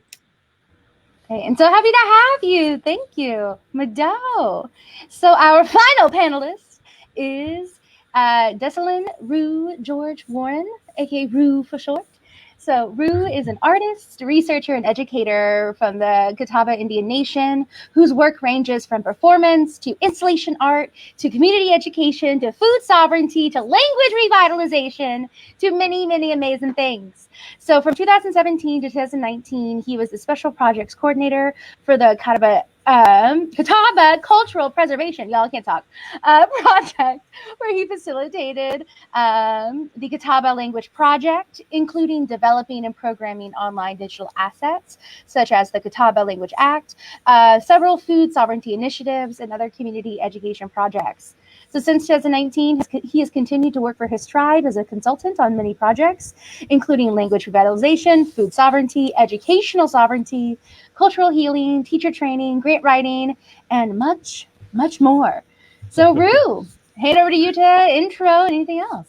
[SPEAKER 2] Okay, and so happy to have you. Thank you, Mado. So our final panelist is Desalin Rue George Warren, aka Rue for short. So Rue is an artist, researcher, and educator from the Catawba Indian Nation, whose work ranges from performance to installation art to community education to food sovereignty to language revitalization to many, many amazing things. So from 2017 to 2019, he was the special projects coordinator for the Catawba Cultural Preservation, y'all can't talk, project, where he facilitated the Catawba Language Project, including developing and programming online digital assets, such as the Catawba Language Act, several food sovereignty initiatives, and other community education projects. So since 2019, he has continued to work for his tribe as a consultant on many projects, including language revitalization, food sovereignty, educational sovereignty, cultural healing, teacher training, grant writing, and much, much more. So Rue, hand over to you to intro anything else.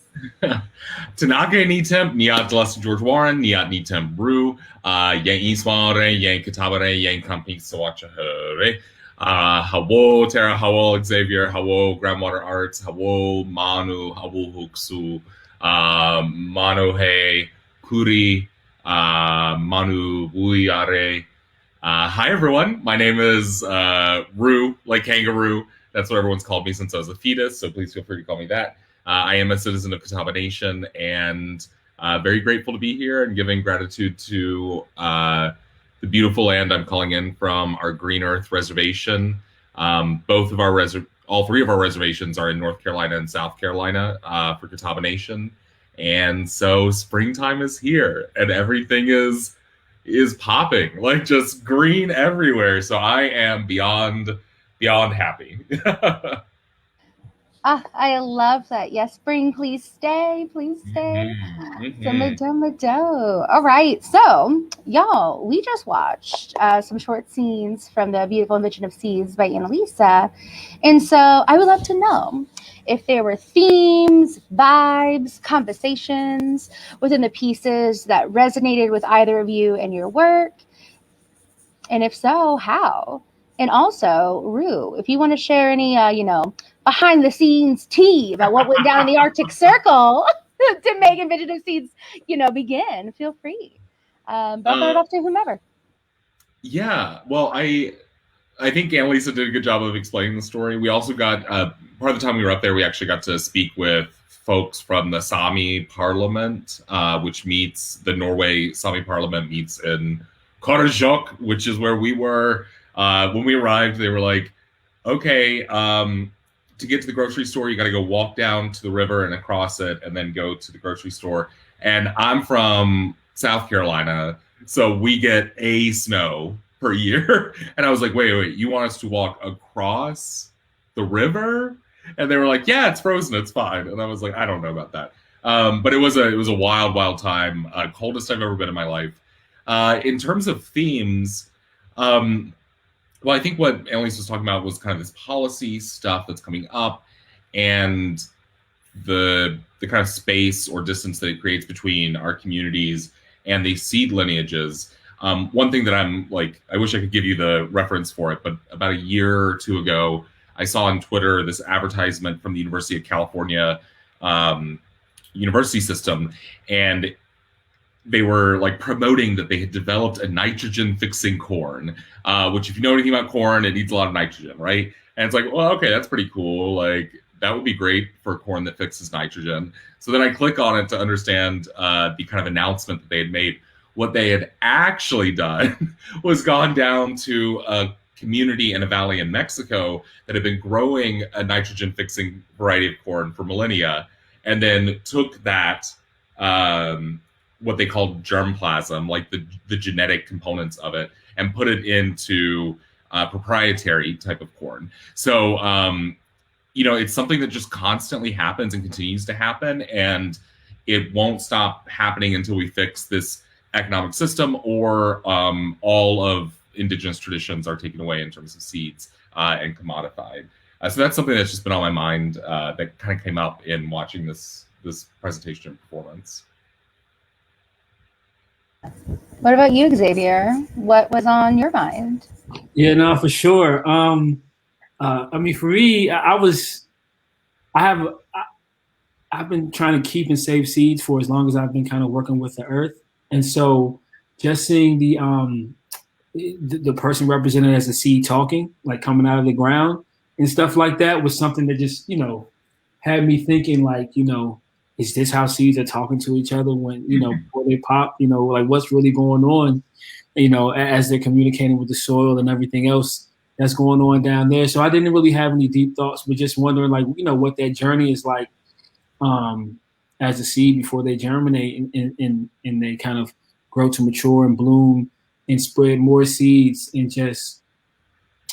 [SPEAKER 8] Tanaka ni temp, niat Celeste George Warren, niat ni temp Brew, yang ismare, yang katabare, yang kampi sawachahere, hawo, Tara, hawo, Xavier, hawo, Groundwater Arts, hawo, Manu, hawo huksu, Manu he, Kuri, Manu buiare. Hi everyone, my name is Rue, like kangaroo. That's what everyone's called me since I was a fetus, so please feel free to call me that. I am a citizen of Catawba Nation and very grateful to be here and giving gratitude to the beautiful land I'm calling in from, our Green Earth Reservation. All three of our reservations are in North Carolina and South Carolina for Catawba Nation. And so springtime is here and everything is popping, like just green everywhere. So I am beyond happy.
[SPEAKER 2] I love that. Yes, spring, please stay. Please stay. All right. So, y'all, we just watched some short scenes from the beautiful Invention of Seeds by Annalisa. And so I would love to know if there were themes, vibes, conversations within the pieces that resonated with either of you and your work. And if so, how? And also, Rue, if you want to share any, behind the scenes tea about what went down in the Arctic Circle to make Invention of Seeds, begin, feel free. But I'll throw it off to whomever.
[SPEAKER 8] Yeah, well, I think Annalisa did a good job of explaining the story. We also got, part of the time we were up there, we actually got to speak with folks from the Sami Parliament, which meets, the Norway Sami Parliament meets in Karasjok, which is where we were. When we arrived, they were like, okay, to get to the grocery store, you got to go walk down to the river and across it and then go to the grocery store. And I'm from South Carolina, so we get a snow per year. And I was like, wait, you want us to walk across the river? And they were like, yeah, it's frozen, it's fine. And I was like, I don't know about that. But it was a wild time, coldest I've ever been in my life. In terms of themes, well, I think what Annalise was talking about was kind of this policy stuff that's coming up and the kind of space or distance that it creates between our communities and these seed lineages. One thing that I'm like, I wish I could give you the reference for it, but about a year or two ago, I saw on Twitter this advertisement from the University of California university system, and they were like promoting that they had developed a nitrogen fixing corn, which if you know anything about corn, it needs a lot of nitrogen, right? And it's like, well, okay, that's pretty cool. Like that would be great for corn that fixes nitrogen. So then I click on it to understand the kind of announcement that they had made. What they had actually done was gone down to a community in a valley in Mexico that had been growing a nitrogen fixing variety of corn for millennia, and then took that, what they called germplasm, like the genetic components of it, and put it into proprietary type of corn. So, it's something that just constantly happens and continues to happen, and it won't stop happening until we fix this economic system or all of indigenous traditions are taken away in terms of seeds and commodified. So that's something that's just been on my mind that kind of came up in watching this presentation and performance.
[SPEAKER 2] What about you, Xavier? What was on your mind?
[SPEAKER 9] Yeah, no, for sure. I mean, for me, I've been trying to keep and save seeds for as long as I've been kind of working with the earth. And so just seeing the person represented as a seed talking, like coming out of the ground and stuff like that was something that just, had me thinking like, is this how seeds are talking to each other when, before they pop, like what's really going on, as they're communicating with the soil and everything else that's going on down there. So I didn't really have any deep thoughts, but just wondering like, what that journey is like as a seed before they germinate and they kind of grow to mature and bloom and spread more seeds. And just,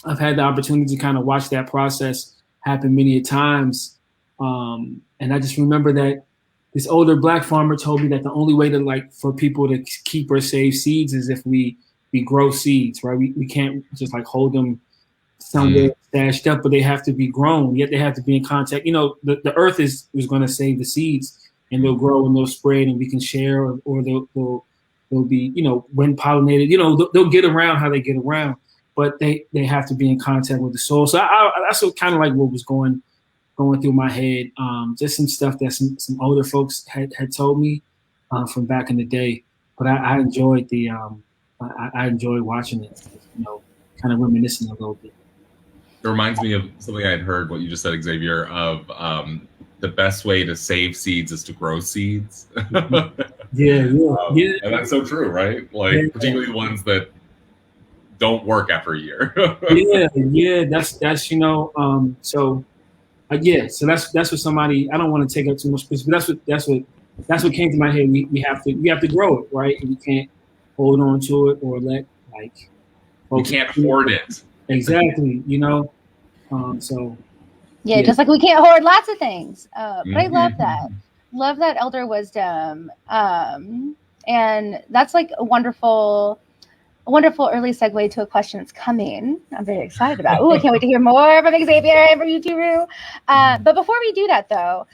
[SPEAKER 9] I've had the opportunity to kind of watch that process happen many a times And I just remember that this older Black farmer told me that the only way to like for people to keep or save seeds is if we grow seeds, right? We can't just like hold them somewhere stashed up, but they have to be grown. Yet they have to be in contact. You know, the earth is going to save the seeds, and they'll grow and they'll spread, and we can share, or they'll be, you know, wind pollinated. You know, they'll get around how they get around, but they have to be in contact with the soil. So that's what kind of like what was going through my head. Just some stuff that some older folks had told me from back in the day. But I enjoyed the I enjoyed watching it. You know, kind of reminiscing a little bit.
[SPEAKER 8] It reminds me of something I had heard, what you just said, Xavier, of the best way to save seeds is to grow seeds.
[SPEAKER 9] Yeah.
[SPEAKER 8] And that's so true, right? Like, particularly the ones that don't work after a year.
[SPEAKER 9] Yeah. That's you know. So that's what somebody. I don't want to take up too much space, but that's what came to my head. We have to grow it, right? And we can't hold on to it or let like.
[SPEAKER 8] You can't hoard it.
[SPEAKER 9] Exactly, you know.
[SPEAKER 2] Just like we can't hoard lots of things. But I love that. Love that elder wisdom. And that's like a wonderful early segue to a question that's coming. I'm very excited about. I can't wait to hear more from Xavier and from you too, Rue. But before we do that, though,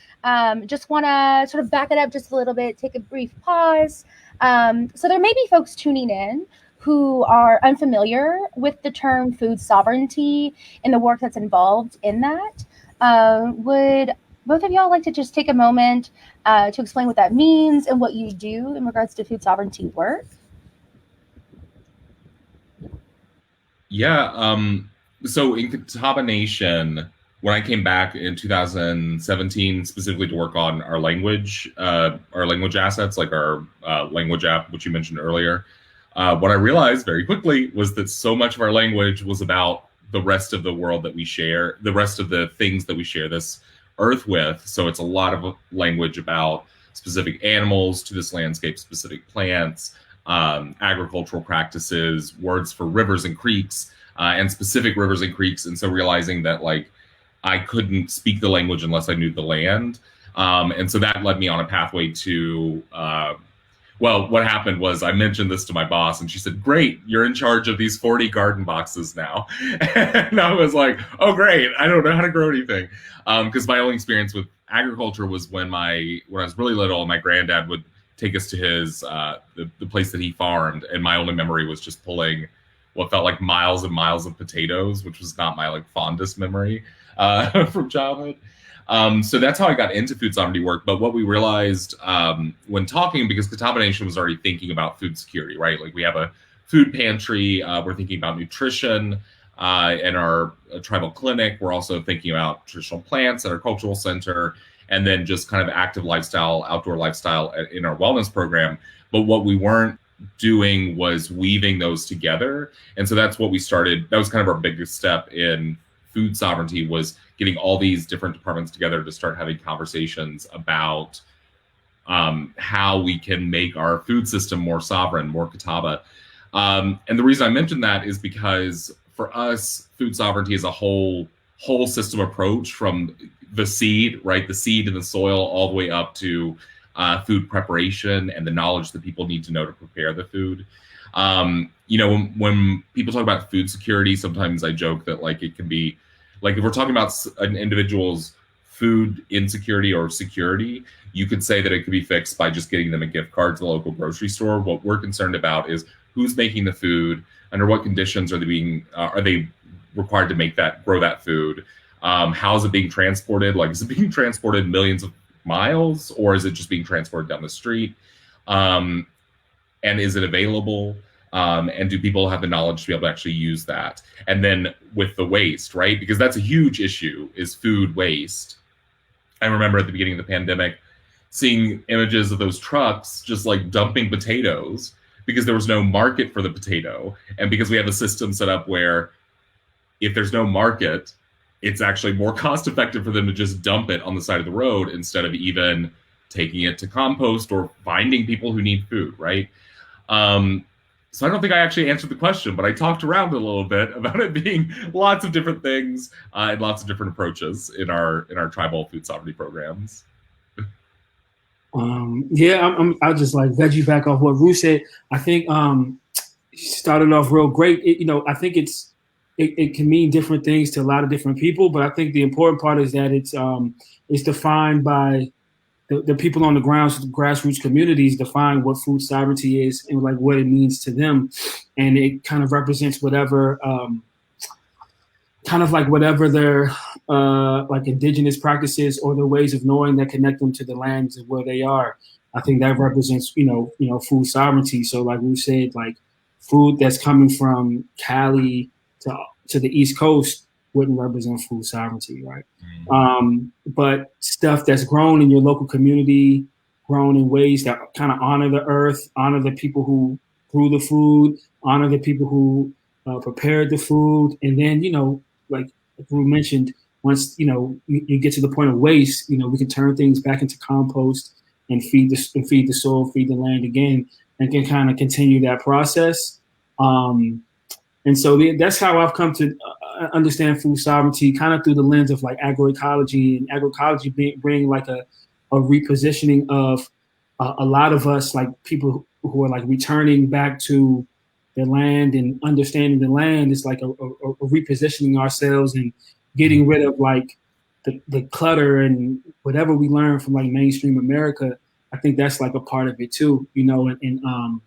[SPEAKER 2] just want to sort of back it up just a little bit, take a brief pause. So there may be folks tuning in who are unfamiliar with the term food sovereignty and the work that's involved in that. Would both of y'all like to just take a moment to explain what that means and what you do in regards to food sovereignty work?
[SPEAKER 8] Yeah. So in Catawba Nation, when I came back in 2017, specifically to work on our language assets, like our language app, which you mentioned earlier, what I realized very quickly was that so much of our language was about the rest of the world that we share, the rest of the things that we share this earth with. So it's a lot of language about specific animals to this landscape, specific plants, agricultural practices, words for rivers and creeks, and specific rivers and creeks. And so realizing that like I couldn't speak the language unless I knew the land. And so that led me on a pathway to well, what happened was I mentioned this to my boss and she said, great, you're in charge of these 40 garden boxes now. And I was like, oh, great. I don't know how to grow anything. Because my only experience with agriculture was when I was really little, my granddad would take us to his, the place that he farmed. And my only memory was just pulling what felt like miles and miles of potatoes, which was not my like fondest memory from childhood. So that's how I got into food sovereignty work. But what we realized when talking, because Catawba Nation was already thinking about food security, right? Like we have a food pantry, we're thinking about nutrition in our tribal clinic. We're also thinking about traditional plants at our cultural center, and then just kind of active lifestyle, outdoor lifestyle in our wellness program. But what we weren't doing was weaving those together. And so that's what we started. That was kind of our biggest step in food sovereignty, was getting all these different departments together to start having conversations about how we can make our food system more sovereign, more Catawba. And the reason I mentioned that is because for us, food sovereignty is a whole system approach, from the seed, right? The seed in the soil all the way up to food preparation and the knowledge that people need to know to prepare the food. You know, when people talk about food security, sometimes I joke that like it can be, like if we're talking about an individual's food insecurity or security, you could say that it could be fixed by just getting them a gift card to the local grocery store. What we're concerned about is who's making the food, under what conditions are they required to grow that food? How is it being transported? Like, is it being transported millions of miles, or is it just being transported down the street? And is it available? And do people have the knowledge to be able to actually use that? And then with the waste, right? Because that's a huge issue, is food waste. I remember at the beginning of the pandemic seeing images of those trucks just like dumping potatoes because there was no market for the potato. And because we have a system set up where if there's no market, it's actually more cost effective for them to just dump it on the side of the road instead of even taking it to compost or finding people who need food, right? So I don't think I actually answered the question, but I talked around a little bit about it being lots of different things and lots of different approaches in our tribal food sovereignty programs.
[SPEAKER 9] Yeah, I'll just like veggie back off what Ruth said. I think she started off real great. I think it can mean different things to a lot of different people, but I think the important part is that it's defined by the people on the ground, so the grassroots communities define what food sovereignty is and like what it means to them, and it kind of represents whatever kind of like whatever their like indigenous practices or their ways of knowing that connect them to the lands of where they are. I think that represents food sovereignty. So like we said, like food that's coming from Cali to the East Coast wouldn't represent food sovereignty, right? But stuff that's grown in your local community, grown in ways that kind of honor the earth, honor the people who grew the food, honor the people who prepared the food, and then like Drew mentioned, once you get to the point of waste, we can turn things back into compost and feed the soil, feed the land again, and can kind of continue that process. And so that's how I've come to understand food sovereignty, kind of through the lens of like agroecology, and agroecology being like a repositioning of a lot of us, like people who are like returning back to the land and understanding the land. Is like a repositioning ourselves and getting rid of like the clutter and whatever we learn from like mainstream America. I think that's like a part of it too, and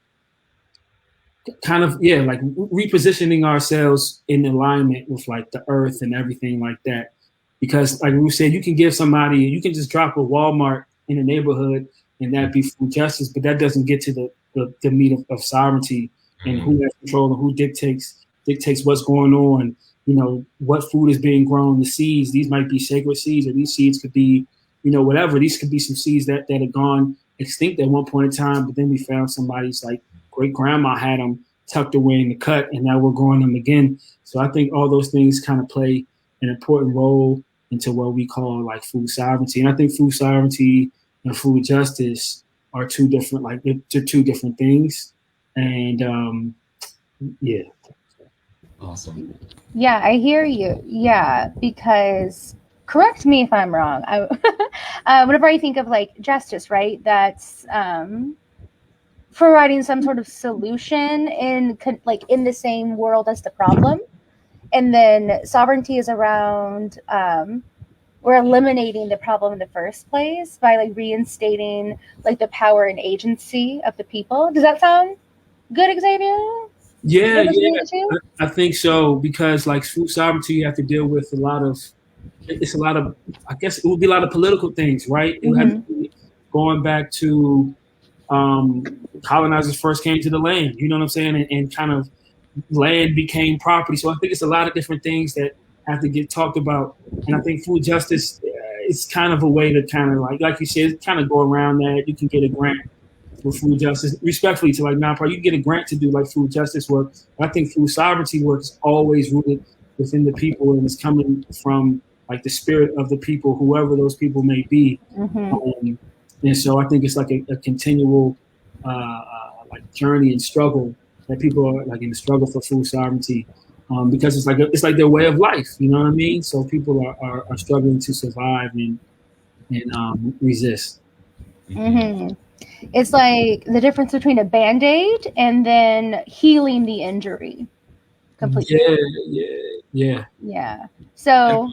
[SPEAKER 9] kind of like repositioning ourselves in alignment with like the earth and everything like that. Because like we said, you can just drop a Walmart in a neighborhood and that be food justice, but that doesn't get to the meat of sovereignty and who has control and who dictates what's going on. What food is being grown, the seeds. These might be sacred seeds, or these seeds could be, whatever. These could be some seeds that had gone extinct at one point in time, but then we found somebody's like great grandma had them tucked away in the cut, and now we're growing them again. So I think all those things kind of play an important role into what we call like food sovereignty. And I think food sovereignty and food justice are two different things. And yeah.
[SPEAKER 8] Awesome.
[SPEAKER 2] Yeah, I hear you. Yeah, because correct me if I'm wrong. Whenever I think of like justice, right, that's providing some sort of solution in the same world as the problem, and then sovereignty is around we're eliminating the problem in the first place by like reinstating like the power and agency of the people. Does that sound good, Xavier?
[SPEAKER 9] Yeah, I think so, because like food sovereignty, you have to deal with a lot of I guess it would be a lot of political things, right? It would have to be going back to colonizers first came to the land, you know what I'm saying? And kind of land became property. So I think it's a lot of different things that have to get talked about. And I think food justice is kind of a way to kind of like you said, kind of go around that. You can get a grant for food justice, respectfully to like nonprofit. You can get a grant to do like food justice work. But I think food sovereignty work is always rooted within the people, and it's coming from like the spirit of the people, whoever those people may be. And so I think it's like a continual like journey and struggle that people are like in the struggle for food sovereignty, because it's like their way of life. You know what I mean? So people are struggling to survive and resist.
[SPEAKER 2] It's like the difference between a Band-Aid and then healing the injury completely. Yeah. So,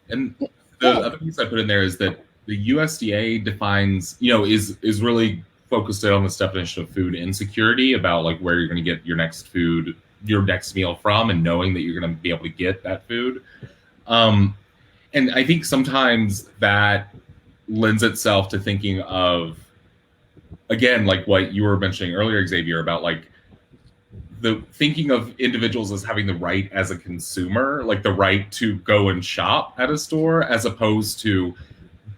[SPEAKER 8] and the other piece I put in there is that the USDA defines, is really focused on this definition of food insecurity, about like where you're going to get your next meal from, and knowing that you're going to be able to get that food. And I think sometimes that lends itself to thinking of, again, like what you were mentioning earlier, Xavier, about like the thinking of individuals as having the right as a consumer, like the right to go and shop at a store, as opposed to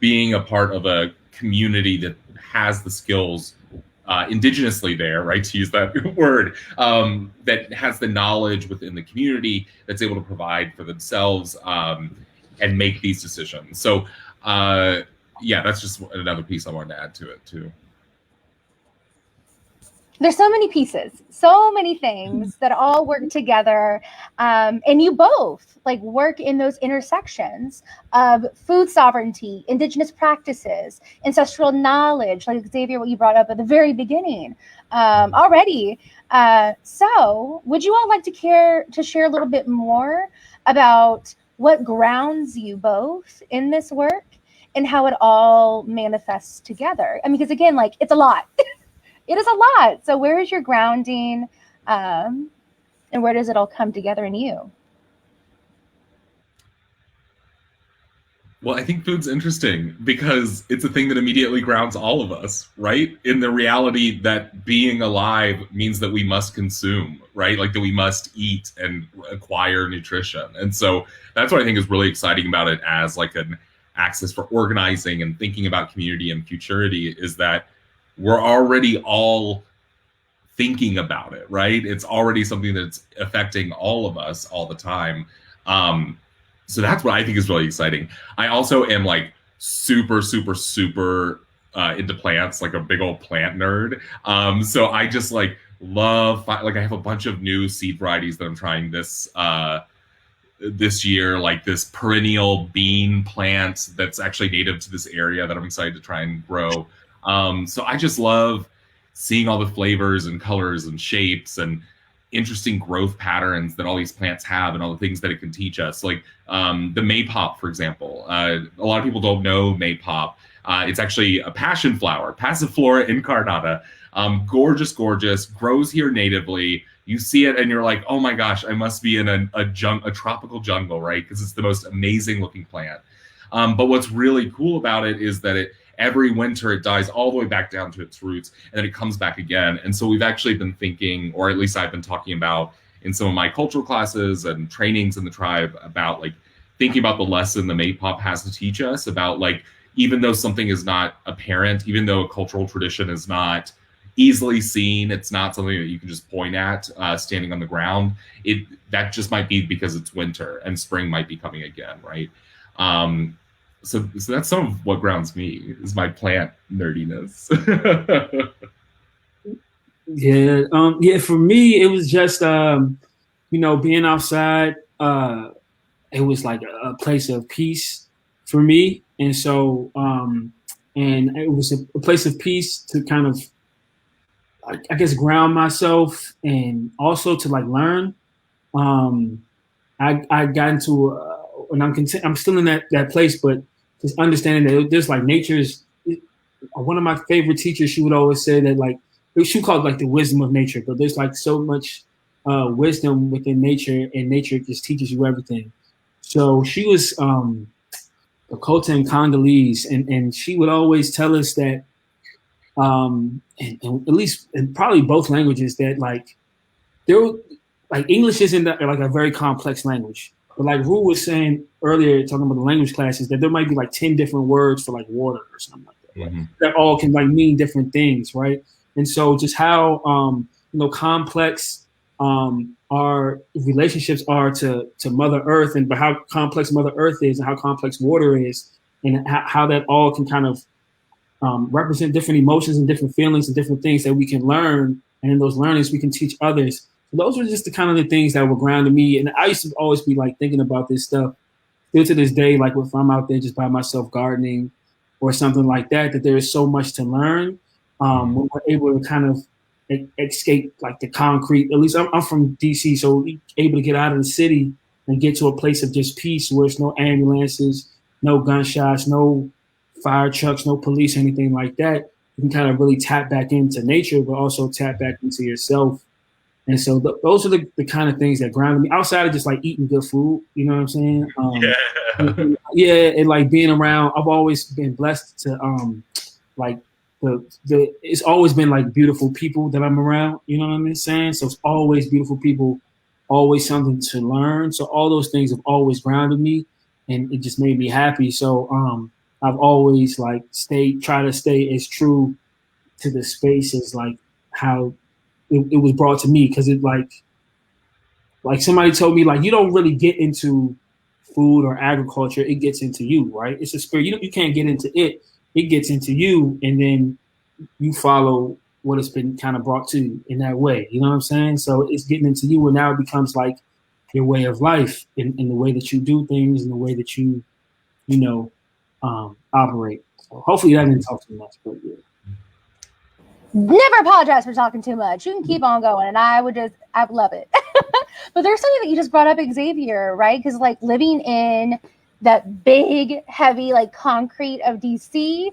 [SPEAKER 8] being a part of a community that has the skills indigenously there, right, to use that word, that has the knowledge within the community that's able to provide for themselves and make these decisions. So that's just another piece I wanted to add to it too.
[SPEAKER 2] there's so many pieces, so many things that all work together, and you both like work in those intersections of food sovereignty, indigenous practices, ancestral knowledge, like Xavier, what you brought up at the very beginning already. So would you all like to care to share a little bit more about what grounds you both in this work and how it all manifests together? I mean, because again, like, it's a lot. It is a lot. So where is your grounding, and where does it all come together in you?
[SPEAKER 8] Well, I think food's interesting because it's a thing that immediately grounds all of us, right? In the reality that being alive means that we must consume, right? Like that we must eat and acquire nutrition. And so that's what I think is really exciting about it as like an access for organizing and thinking about community and futurity, is that we're already all thinking about it, right? It's already something that's affecting all of us all the time. So that's what I think is really exciting. I also am like super into plants, like a big old plant nerd. So I just like love, like I have a bunch of new seed varieties that I'm trying this year, like this perennial bean plant that's actually native to this area that I'm excited to try and grow. So I just love seeing all the flavors and colors and shapes and interesting growth patterns that all these plants have and all the things that it can teach us. Like the maypop, for example. A lot of people don't know maypop. It's actually a passion flower, Passiflora incarnata. Gorgeous, grows here natively. You see it and you're like, oh my gosh, I must be in a tropical jungle, right? Because it's the most amazing looking plant. But what's really cool about it is that every winter it dies all the way back down to its roots, and then it comes back again. And so we've actually been thinking, or at least I've been talking about in some of my cultural classes and trainings in the tribe, about like thinking about the lesson the maypop has to teach us about, like, even though something is not apparent, even though a cultural tradition is not easily seen, it's not something that you can just point at standing on the ground. That just might be because it's winter and spring might be coming again, right? So that's some of what grounds me, is my plant nerdiness.
[SPEAKER 9] Yeah. For me, it was just being outside. It was like a place of peace for me, and so and it was a place of peace to kind of, I guess, ground myself and also to like learn. I got into and I'm still in that place, but just understanding that there's like nature's. One of my favorite teachers, she would always say that, like, she called it like the wisdom of nature, but there's like so much wisdom within nature, and nature just teaches you everything. So she was Lakota and Congolese, and she would always tell us that, and at least in probably both languages, that like like English isn't like a very complex language. But like Rue was saying earlier, talking about the language classes, that there might be like 10 different words for like water or something like that. Mm-hmm. That all can like mean different things, right? And so just how complex our relationships are to Mother Earth, and but how complex Mother Earth is, and how complex water is, and how that all can kind of represent different emotions and different feelings and different things that we can learn, and in those learnings we can teach others. Those were just the kind of the things that were grounding me. And I used to always be like thinking about this stuff still to this day, like if I'm out there just by myself gardening or something like that, that there is so much to learn when we're able to kind of escape like the concrete. At least I'm from DC, so we're able to get out of the city and get to a place of just peace where it's no ambulances, no gunshots, no fire trucks, no police, anything like that. You can kind of really tap back into nature, but also tap back into yourself. And so those are the kind of things that grounded me, outside of just like eating good food. You know what I'm saying? And like being around. I've always been blessed to like it's always been like beautiful people that I'm around. You know what I'm saying? So it's always beautiful people, always something to learn. So all those things have always grounded me, and it just made me happy. So I've always like try to stay as true to the space as like how it was brought to me, because it like somebody told me, like, you don't really get into food or agriculture, it gets into you, right? It's a spirit. You can't get into it. It gets into you, and then you follow what it's been kind of brought to in that way. You know what I'm saying? So it's getting into you, and now it becomes like your way of life in the way that you do things and the way that you operate. So hopefully that didn't talk too much, but yeah.
[SPEAKER 2] Never apologize for talking too much. You can keep on going, and I love it. But there's something that you just brought up, Xavier, right? Because like living in that big, heavy, like concrete of DC,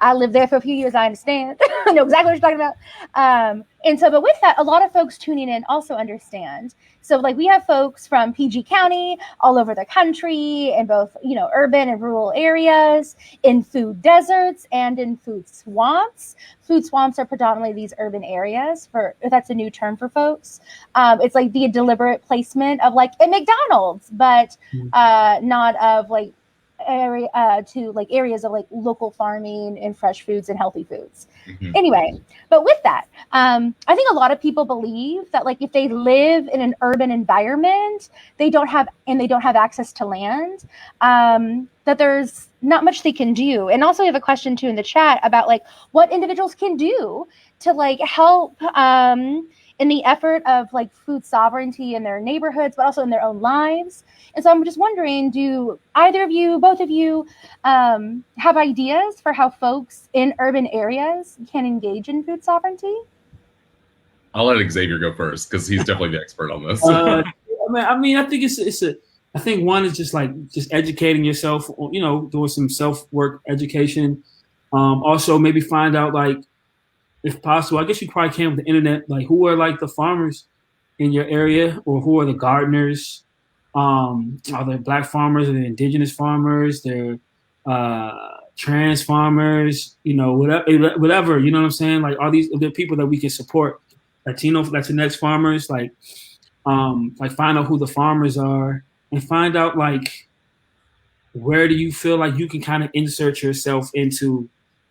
[SPEAKER 2] I lived there for a few years. I understand. I know exactly what you're talking about. And so, but with that, a lot of folks tuning in also understand. So like we have folks from PG County all over the country in both, urban and rural areas, in food deserts and in food swamps. Food swamps are predominantly these urban areas, if that's a new term for folks. It's like the deliberate placement of like a McDonald's, but not of like areas of like local farming and fresh foods and healthy foods. Anyway, but with that, I think a lot of people believe that like if they live in an urban environment, they don't have access to land, that there's not much they can do. And also we have a question too in the chat about like what individuals can do to like help in the effort of like food sovereignty in their neighborhoods, but also in their own lives. And so I'm just wondering, do either of you, both of you, have ideas for how folks in urban areas can engage in food sovereignty?
[SPEAKER 8] I'll let Xavier go first because he's definitely the expert on this.
[SPEAKER 9] I think I think one is just educating yourself, doing some self-work education. Also maybe find out like, if possible, I guess you probably can with the internet, like who are like the farmers in your area, or who are the gardeners? Are there Black farmers? Are there Indigenous farmers? They're trans farmers, whatever, you know what I'm saying? Like, are there people that we can support? Latino, Latinx farmers, like find out who the farmers are and find out like, where do you feel like you can kind of insert yourself into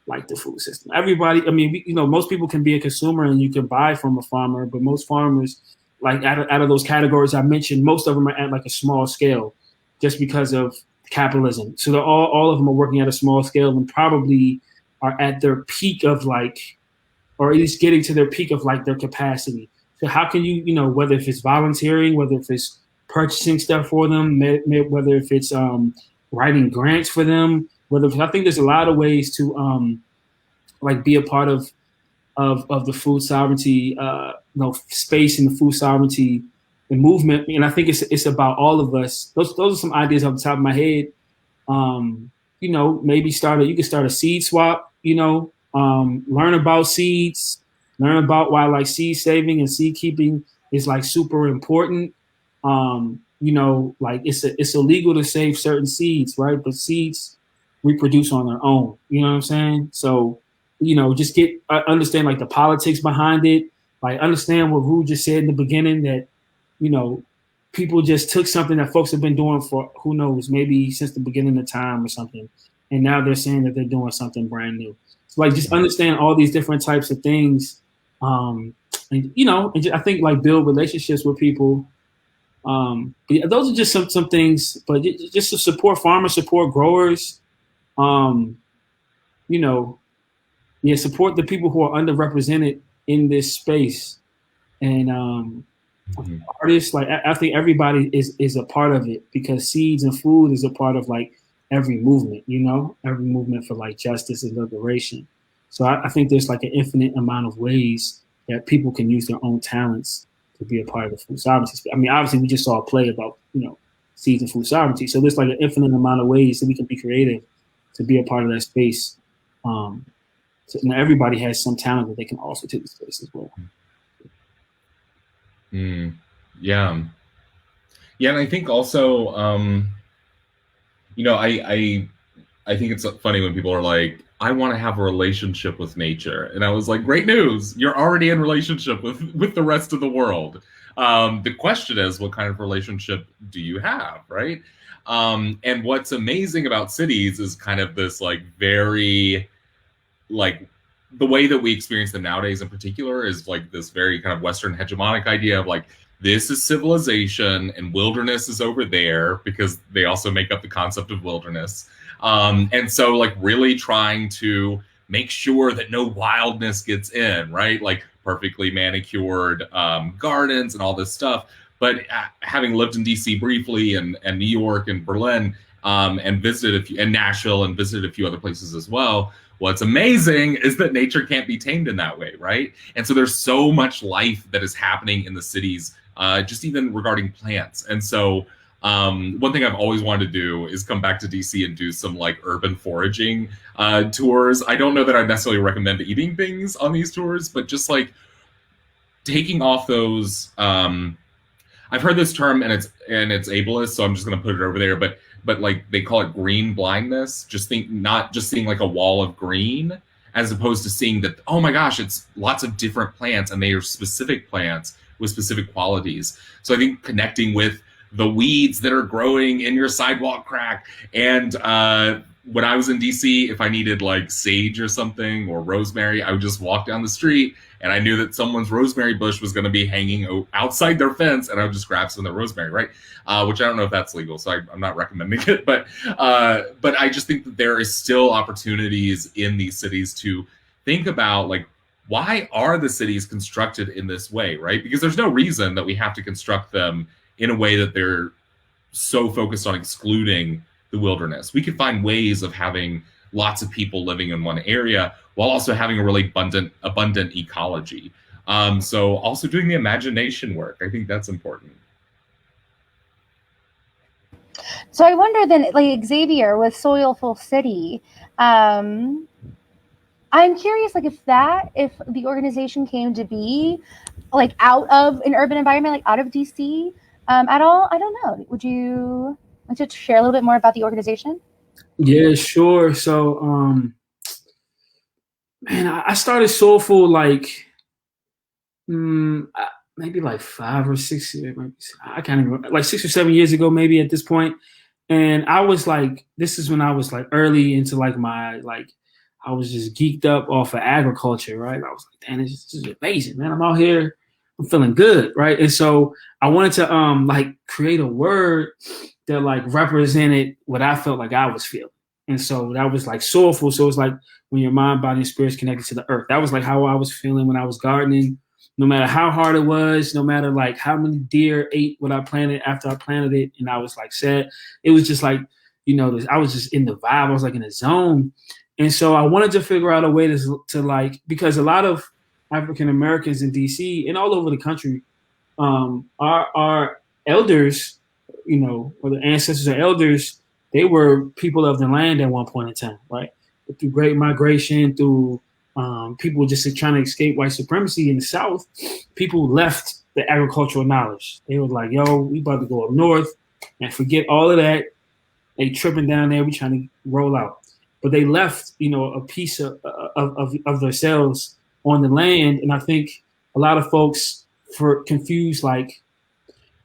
[SPEAKER 9] like the food system? Everybody, I mean, most people can be a consumer and you can buy from a farmer, but most farmers, like out of those categories I mentioned, most of them are at like a small scale just because of capitalism. So they're all of them are working at a small scale and probably are at their peak of like, or at least getting to their peak of like their capacity. So how can you, whether if it's volunteering, whether if it's purchasing stuff for them, whether if it's writing grants for them, I think there's a lot of ways to like be a part of the food sovereignty space and the food sovereignty movement. And I think it's about all of us. Those are some ideas off the top of my head. Maybe you can start a seed swap, learn about seeds, learn about why like seed saving and seed keeping is like super important. Like it's illegal to save certain seeds, right? But seeds reproduce on their own, you know what I'm saying? So, just understand like the politics behind it, like understand what Rue just said in the beginning, that, people just took something that folks have been doing for, who knows, maybe since the beginning of time or something. And now they're saying that they're doing something brand new. So like, just understand all these different types of things. And I think like build relationships with people. Those are just some things, but just to support farmers, support growers, support the people who are underrepresented in this space. And artists, like I think everybody is a part of it, because seeds and food is a part of like every movement, every movement for like justice and liberation. So I think there's like an infinite amount of ways that people can use their own talents to be a part of the food sovereignty. I mean, obviously we just saw a play about, seeds and food sovereignty. So there's like an infinite amount of ways that we can be creative to be a part of that space. So everybody has some talent that they can also take the space as well.
[SPEAKER 8] Yeah. And I think also, I think it's funny when people are like, I want to have a relationship with nature. And I was like, great news. You're already in relationship with the rest of the world. The question is, what kind of relationship do you have, right? And what's amazing about cities is kind of this like very, like the way that we experience them nowadays in particular is like this very kind of Western hegemonic idea of like, this is civilization and wilderness is over there, because they also make up the concept of wilderness. And so like really trying to make sure that no wildness gets in, right? Like perfectly manicured gardens and all this stuff. But having lived in DC briefly and New York and Berlin, and visited a few, and Nashville, and visited a few other places as well, what's amazing is that nature can't be tamed in that way, right? And so there's so much life that is happening in the cities, just even regarding plants. And so one thing I've always wanted to do is come back to DC and do some like urban foraging tours. I don't know that I necessarily recommend eating things on these tours, but just like taking off those. I've heard this term and it's ableist, so I'm just going to put it over there. But like they call it green blindness. Not just seeing like a wall of green, as opposed to seeing that, oh my gosh, it's lots of different plants and they are specific plants with specific qualities. So I think connecting with the weeds that are growing in your sidewalk crack. And when I was in DC, if I needed like sage or something or rosemary, I would just walk down the street and I knew that someone's rosemary bush was going to be hanging outside their fence, and I would just grab some of the rosemary, right? Which I don't know if that's legal, so I'm not recommending it. But I just think that there is still opportunities in these cities to think about, like, why are the cities constructed in this way, right? Because there's no reason that we have to construct them in a way that they're so focused on excluding the wilderness. We could find ways of having lots of people living in one area while also having a really abundant ecology. So also doing the imagination work, I think that's important.
[SPEAKER 2] So I wonder then, like Xavier with Soilful City, I'm curious, like if the organization came to be like out of an urban environment, like out of DC at all, I don't know. Would you like to share a little bit more about the organization?
[SPEAKER 9] Yeah, sure. So, man, I started Soulful like maybe like 5 or 6 years, I can't even remember, like 6 or 7 years ago, maybe at this point. And I was like, this is when I was like early into like I was just geeked up off of agriculture, right? I was like, damn, this is amazing, man. I'm out here, I'm feeling good, right? And so I wanted to like create a word that like represented what I felt like I was feeling. And so that was like soulful. So it was like when your mind, body, and spirit is connected to the earth. That was like how I was feeling when I was gardening. No matter how hard it was, no matter like how many deer ate what I planted after I planted it, and I was like sad. It was just like, I was just in the vibe. I was like in the zone. And so I wanted to figure out a way to like, because a lot of African Americans in DC and all over the country, our elders, or the ancestors or elders, they were people of the land at one point in time, right? But through great migration, through people just trying to escape white supremacy in the South, people left the agricultural knowledge. They were like, yo, we about to go up north and forget all of that. They tripping down there, we trying to roll out. But they left, a piece of themselves on the land. And I think a lot of folks confuse like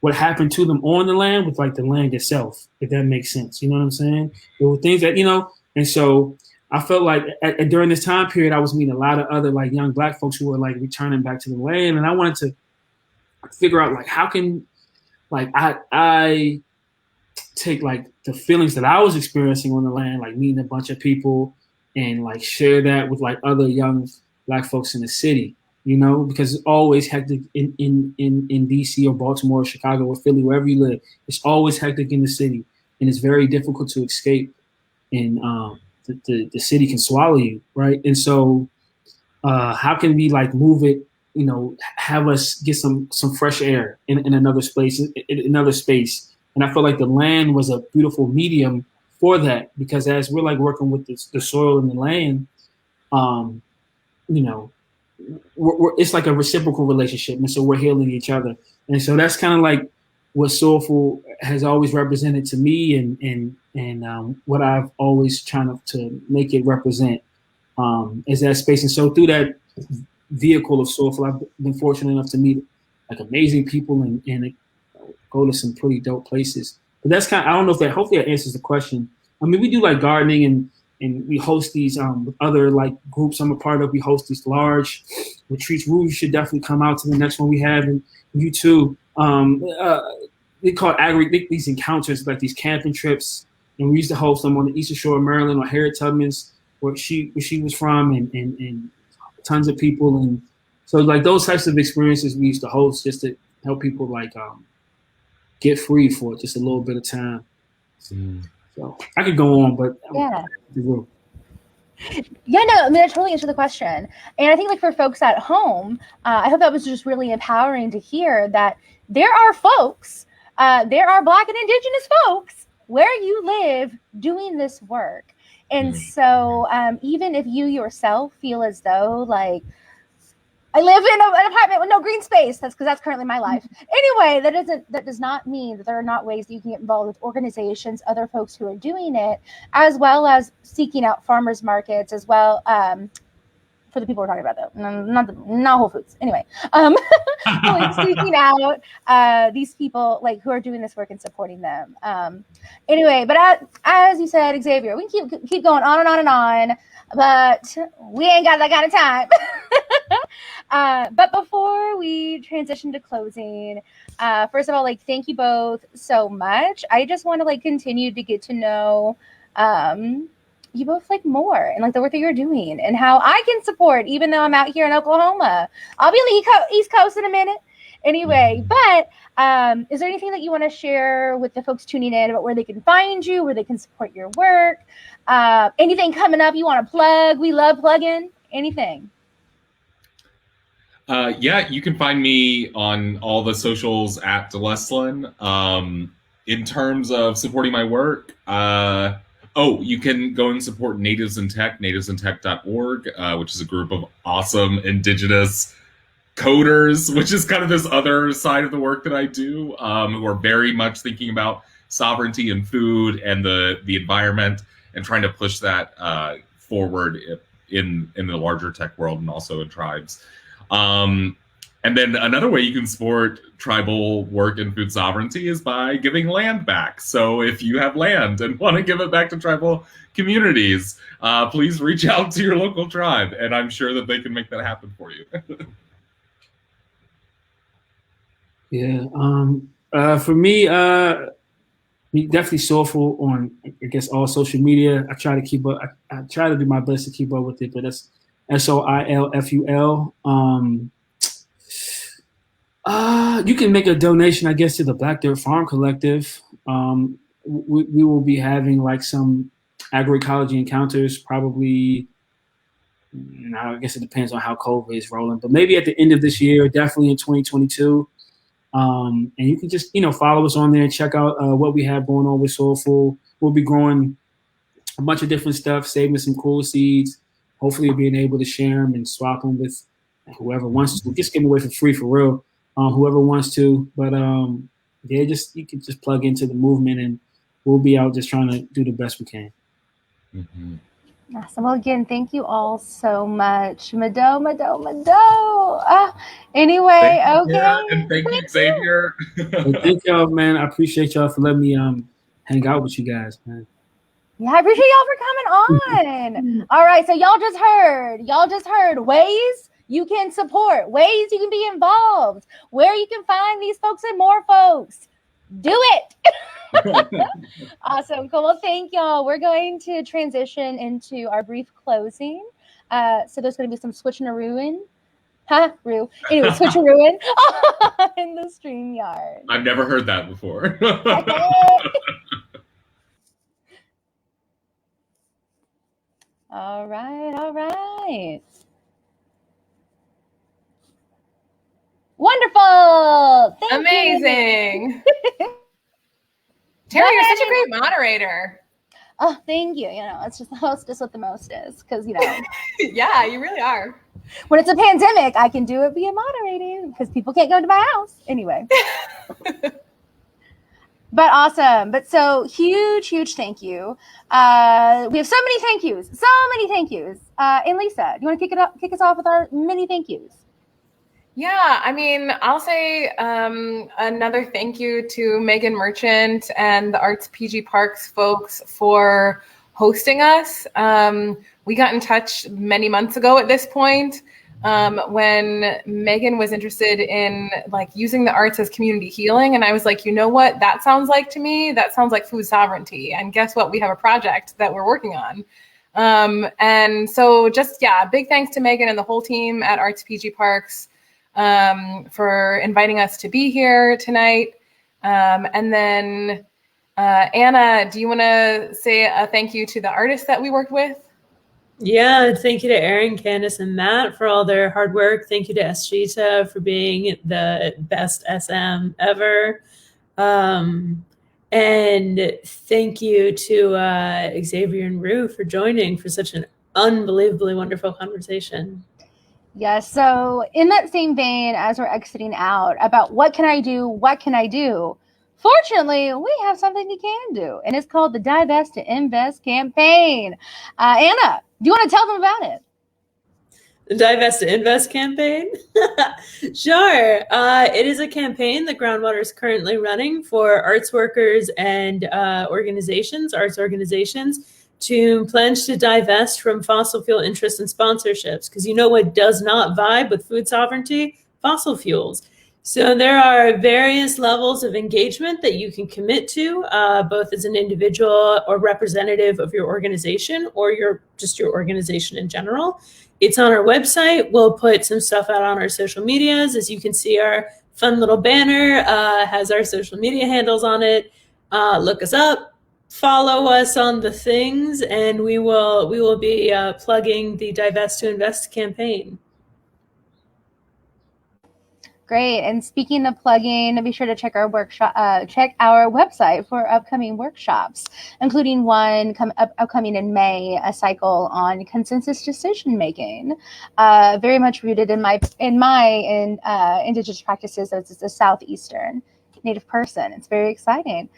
[SPEAKER 9] what happened to them on the land with like the land itself, if that makes sense. You know what I'm saying? There were things that, and so I felt like during this time period, I was meeting a lot of other like young Black folks who were like returning back to the land. And I wanted to figure out like, how can like I take like the feelings that I was experiencing on the land, like meeting a bunch of people, and like share that with like other young Black folks in the city, because it's always hectic in DC or Baltimore or Chicago or Philly, wherever you live. It's always hectic in the city, and it's very difficult to escape. And the city can swallow you, right? And so how can we like move it, have us get some fresh air in another space, in another space. And I feel like the land was a beautiful medium for that, because as we're like working with the soil and the land, it's like a reciprocal relationship. And so we're healing each other. And so that's kind of like what Soulful has always represented to me, and what I've always trying to make it represent is that space. And so through that vehicle of Soulful, I've been fortunate enough to meet like amazing people and go to some pretty dope places. But that's I don't know if hopefully that answers the question. I mean, we do like gardening and we host these with other like groups I'm a part of. We host these large retreats. You should definitely come out to the next one we have, and you too. We call these encounters, like these camping trips, and we used to host them on the Eastern Shore of Maryland or Harriet Tubman's where she was from, and tons of people, and so like those types of experiences we used to host just to help people like get free for just a little bit of time. So I could go on, but
[SPEAKER 2] yeah. Yeah, no, I mean, I totally answered the question. And I think like for folks at home, I hope that was just really empowering to hear that there are folks, there are Black and Indigenous folks where you live doing this work. And so even if you yourself feel as though like, I live in an apartment with no green space. That's because that's currently my life. Anyway, that does not mean that there are not ways that you can get involved with organizations, other folks who are doing it, as well as seeking out farmers markets as well. For the people we're talking about, though, not Whole Foods. Anyway, like seeking out these people like who are doing this work and supporting them. Anyway, but as you said, Xavier, we can keep going on and on and on, but we ain't got that kind of time. But before we transition to closing, first of all, like thank you both so much. I just want to like continue to get to know you both like more and like the work that you're doing and how I can support, even though I'm out here in Oklahoma. I'll be on the East Coast in a minute. Anyway, but is there anything that you want to share with the folks tuning in about where they can find you, where they can support your work? Anything coming up you want to plug? We love plugging. Anything.
[SPEAKER 8] Yeah, you can find me on all the socials at Deleslin. In terms of supporting my work, you can go and support Natives in Tech, nativesintech.org, which is a group of awesome Indigenous coders, which is kind of this other side of the work that I do, who are very much thinking about sovereignty and food and the environment and trying to push that forward in the larger tech world and also in tribes. And then another way you can support tribal work and food sovereignty is by giving land back. So if you have land and want to give it back to tribal communities, please reach out to your local tribe, and I'm sure that they can make that happen for you.
[SPEAKER 9] Yeah. For me, definitely Soulful on, I guess, all social media. I try to keep up. I try to do my best to keep up with it, but that's SOILFUL. You can make a donation, I guess, to the Black Dirt Farm Collective. We will be having like some agroecology encounters, probably. I guess it depends on how COVID is rolling, but maybe at the end of this year, definitely in 2022. And you can just, follow us on there and check out what we have going on with Soulful. We'll be growing a bunch of different stuff, saving some cool seeds, hopefully being able to share them and swap them with whoever wants to. Just give them away for free, for real, whoever wants to. But you can just plug into the movement, and we'll be out just trying to do the best we can.
[SPEAKER 8] Mm-hmm.
[SPEAKER 2] Awesome. Well, again, thank you all so much. Mado. Anyway,
[SPEAKER 8] thank you,
[SPEAKER 2] okay.
[SPEAKER 8] Tara, and thank you, Xavier.
[SPEAKER 9] Thank y'all, man. I appreciate y'all for letting me hang out with you guys, man.
[SPEAKER 2] Yeah, I appreciate y'all for coming on. All right, so y'all just heard ways you can support, ways you can be involved, where you can find these folks and more folks. Do it. Awesome. Cool. Well, thank y'all. We're going to transition into our brief closing. So there's going to be some switcheroo in the StreamYard.
[SPEAKER 8] I've never heard that before.
[SPEAKER 2] All right. Wonderful.
[SPEAKER 1] Amazing. Terry, you're such a great moderator.
[SPEAKER 2] Oh, thank you. It's just the hostess with the mostest, because
[SPEAKER 1] Yeah, you really are.
[SPEAKER 2] When it's a pandemic, I can do it via moderating because people can't go to my house anyway. But awesome. But so huge thank you. We have so many thank yous. And Lisa, do you want to kick us off with our many thank yous?
[SPEAKER 1] Yeah, I mean, I'll say another thank you to Megan Merchant and the Arts PG Parks folks for hosting us. We got in touch many months ago at this point when Megan was interested in using the arts as community healing. And I was like, you know what that sounds like to me? That sounds like food sovereignty. And guess what? We have a project that we're working on. And so just, yeah, big thanks to Megan and the whole team at Arts PG Parks for inviting us to be here tonight. And then Anna, do you want to say a thank you to the artists that we worked with?
[SPEAKER 7] Yeah, thank you to Erin, Candace, and Matt for all their hard work. Thank you to Estrita for being the best SM ever. And thank you to Xavier and Rue for joining for such an unbelievably wonderful conversation.
[SPEAKER 2] Yes. So in that same vein, as we're exiting out about what can I do? What can I do? Fortunately, we have something you can do, and it's called the Divest to Invest campaign. Anna, do you want to tell them about it?
[SPEAKER 7] The Divest to Invest campaign? Sure. It is a campaign that Groundwater is currently running for arts workers and arts organizations, to pledge to divest from fossil fuel interests and sponsorships. Because you know what does not vibe with food sovereignty? Fossil fuels. So there are various levels of engagement that you can commit to, both as an individual or representative of your organization or just your organization in general. It's on our website. We'll put some stuff out on our social medias. As you can see, our fun little banner has our social media handles on it. Look us up, follow us on the things, and we will be plugging the Divest to Invest campaign.
[SPEAKER 2] Great. And speaking of plugging, be sure to check our website for upcoming workshops, including one upcoming in May, a cycle on consensus decision making, very much rooted in my indigenous practices as a Southeastern Native person. It's very exciting.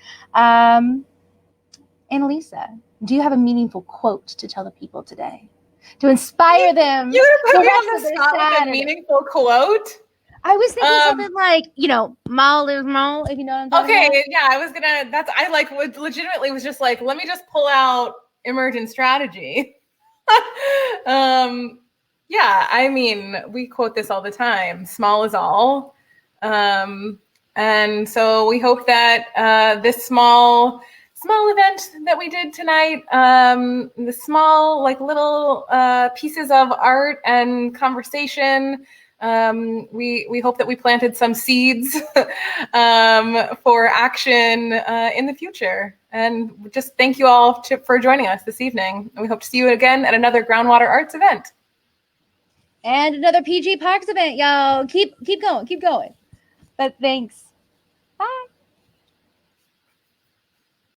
[SPEAKER 2] Annalisa, do you have a meaningful quote to tell the people today to inspire them?
[SPEAKER 1] You put me on the spot with a meaningful quote.
[SPEAKER 2] I was thinking something like, mall is mall, if you know what I'm talking about.
[SPEAKER 1] Okay, yeah, legitimately was just like, let me just pull out emergent strategy. Yeah, I mean, we quote this all the time, small is all. And so we hope that this small event that we did tonight, the small, little pieces of art and conversation, we hope that we planted some seeds for action in the future. And just thank you all for joining us this evening. And we hope to see you again at another Groundwater Arts event.
[SPEAKER 2] And another PG Parks event, y'all. Keep going. But thanks.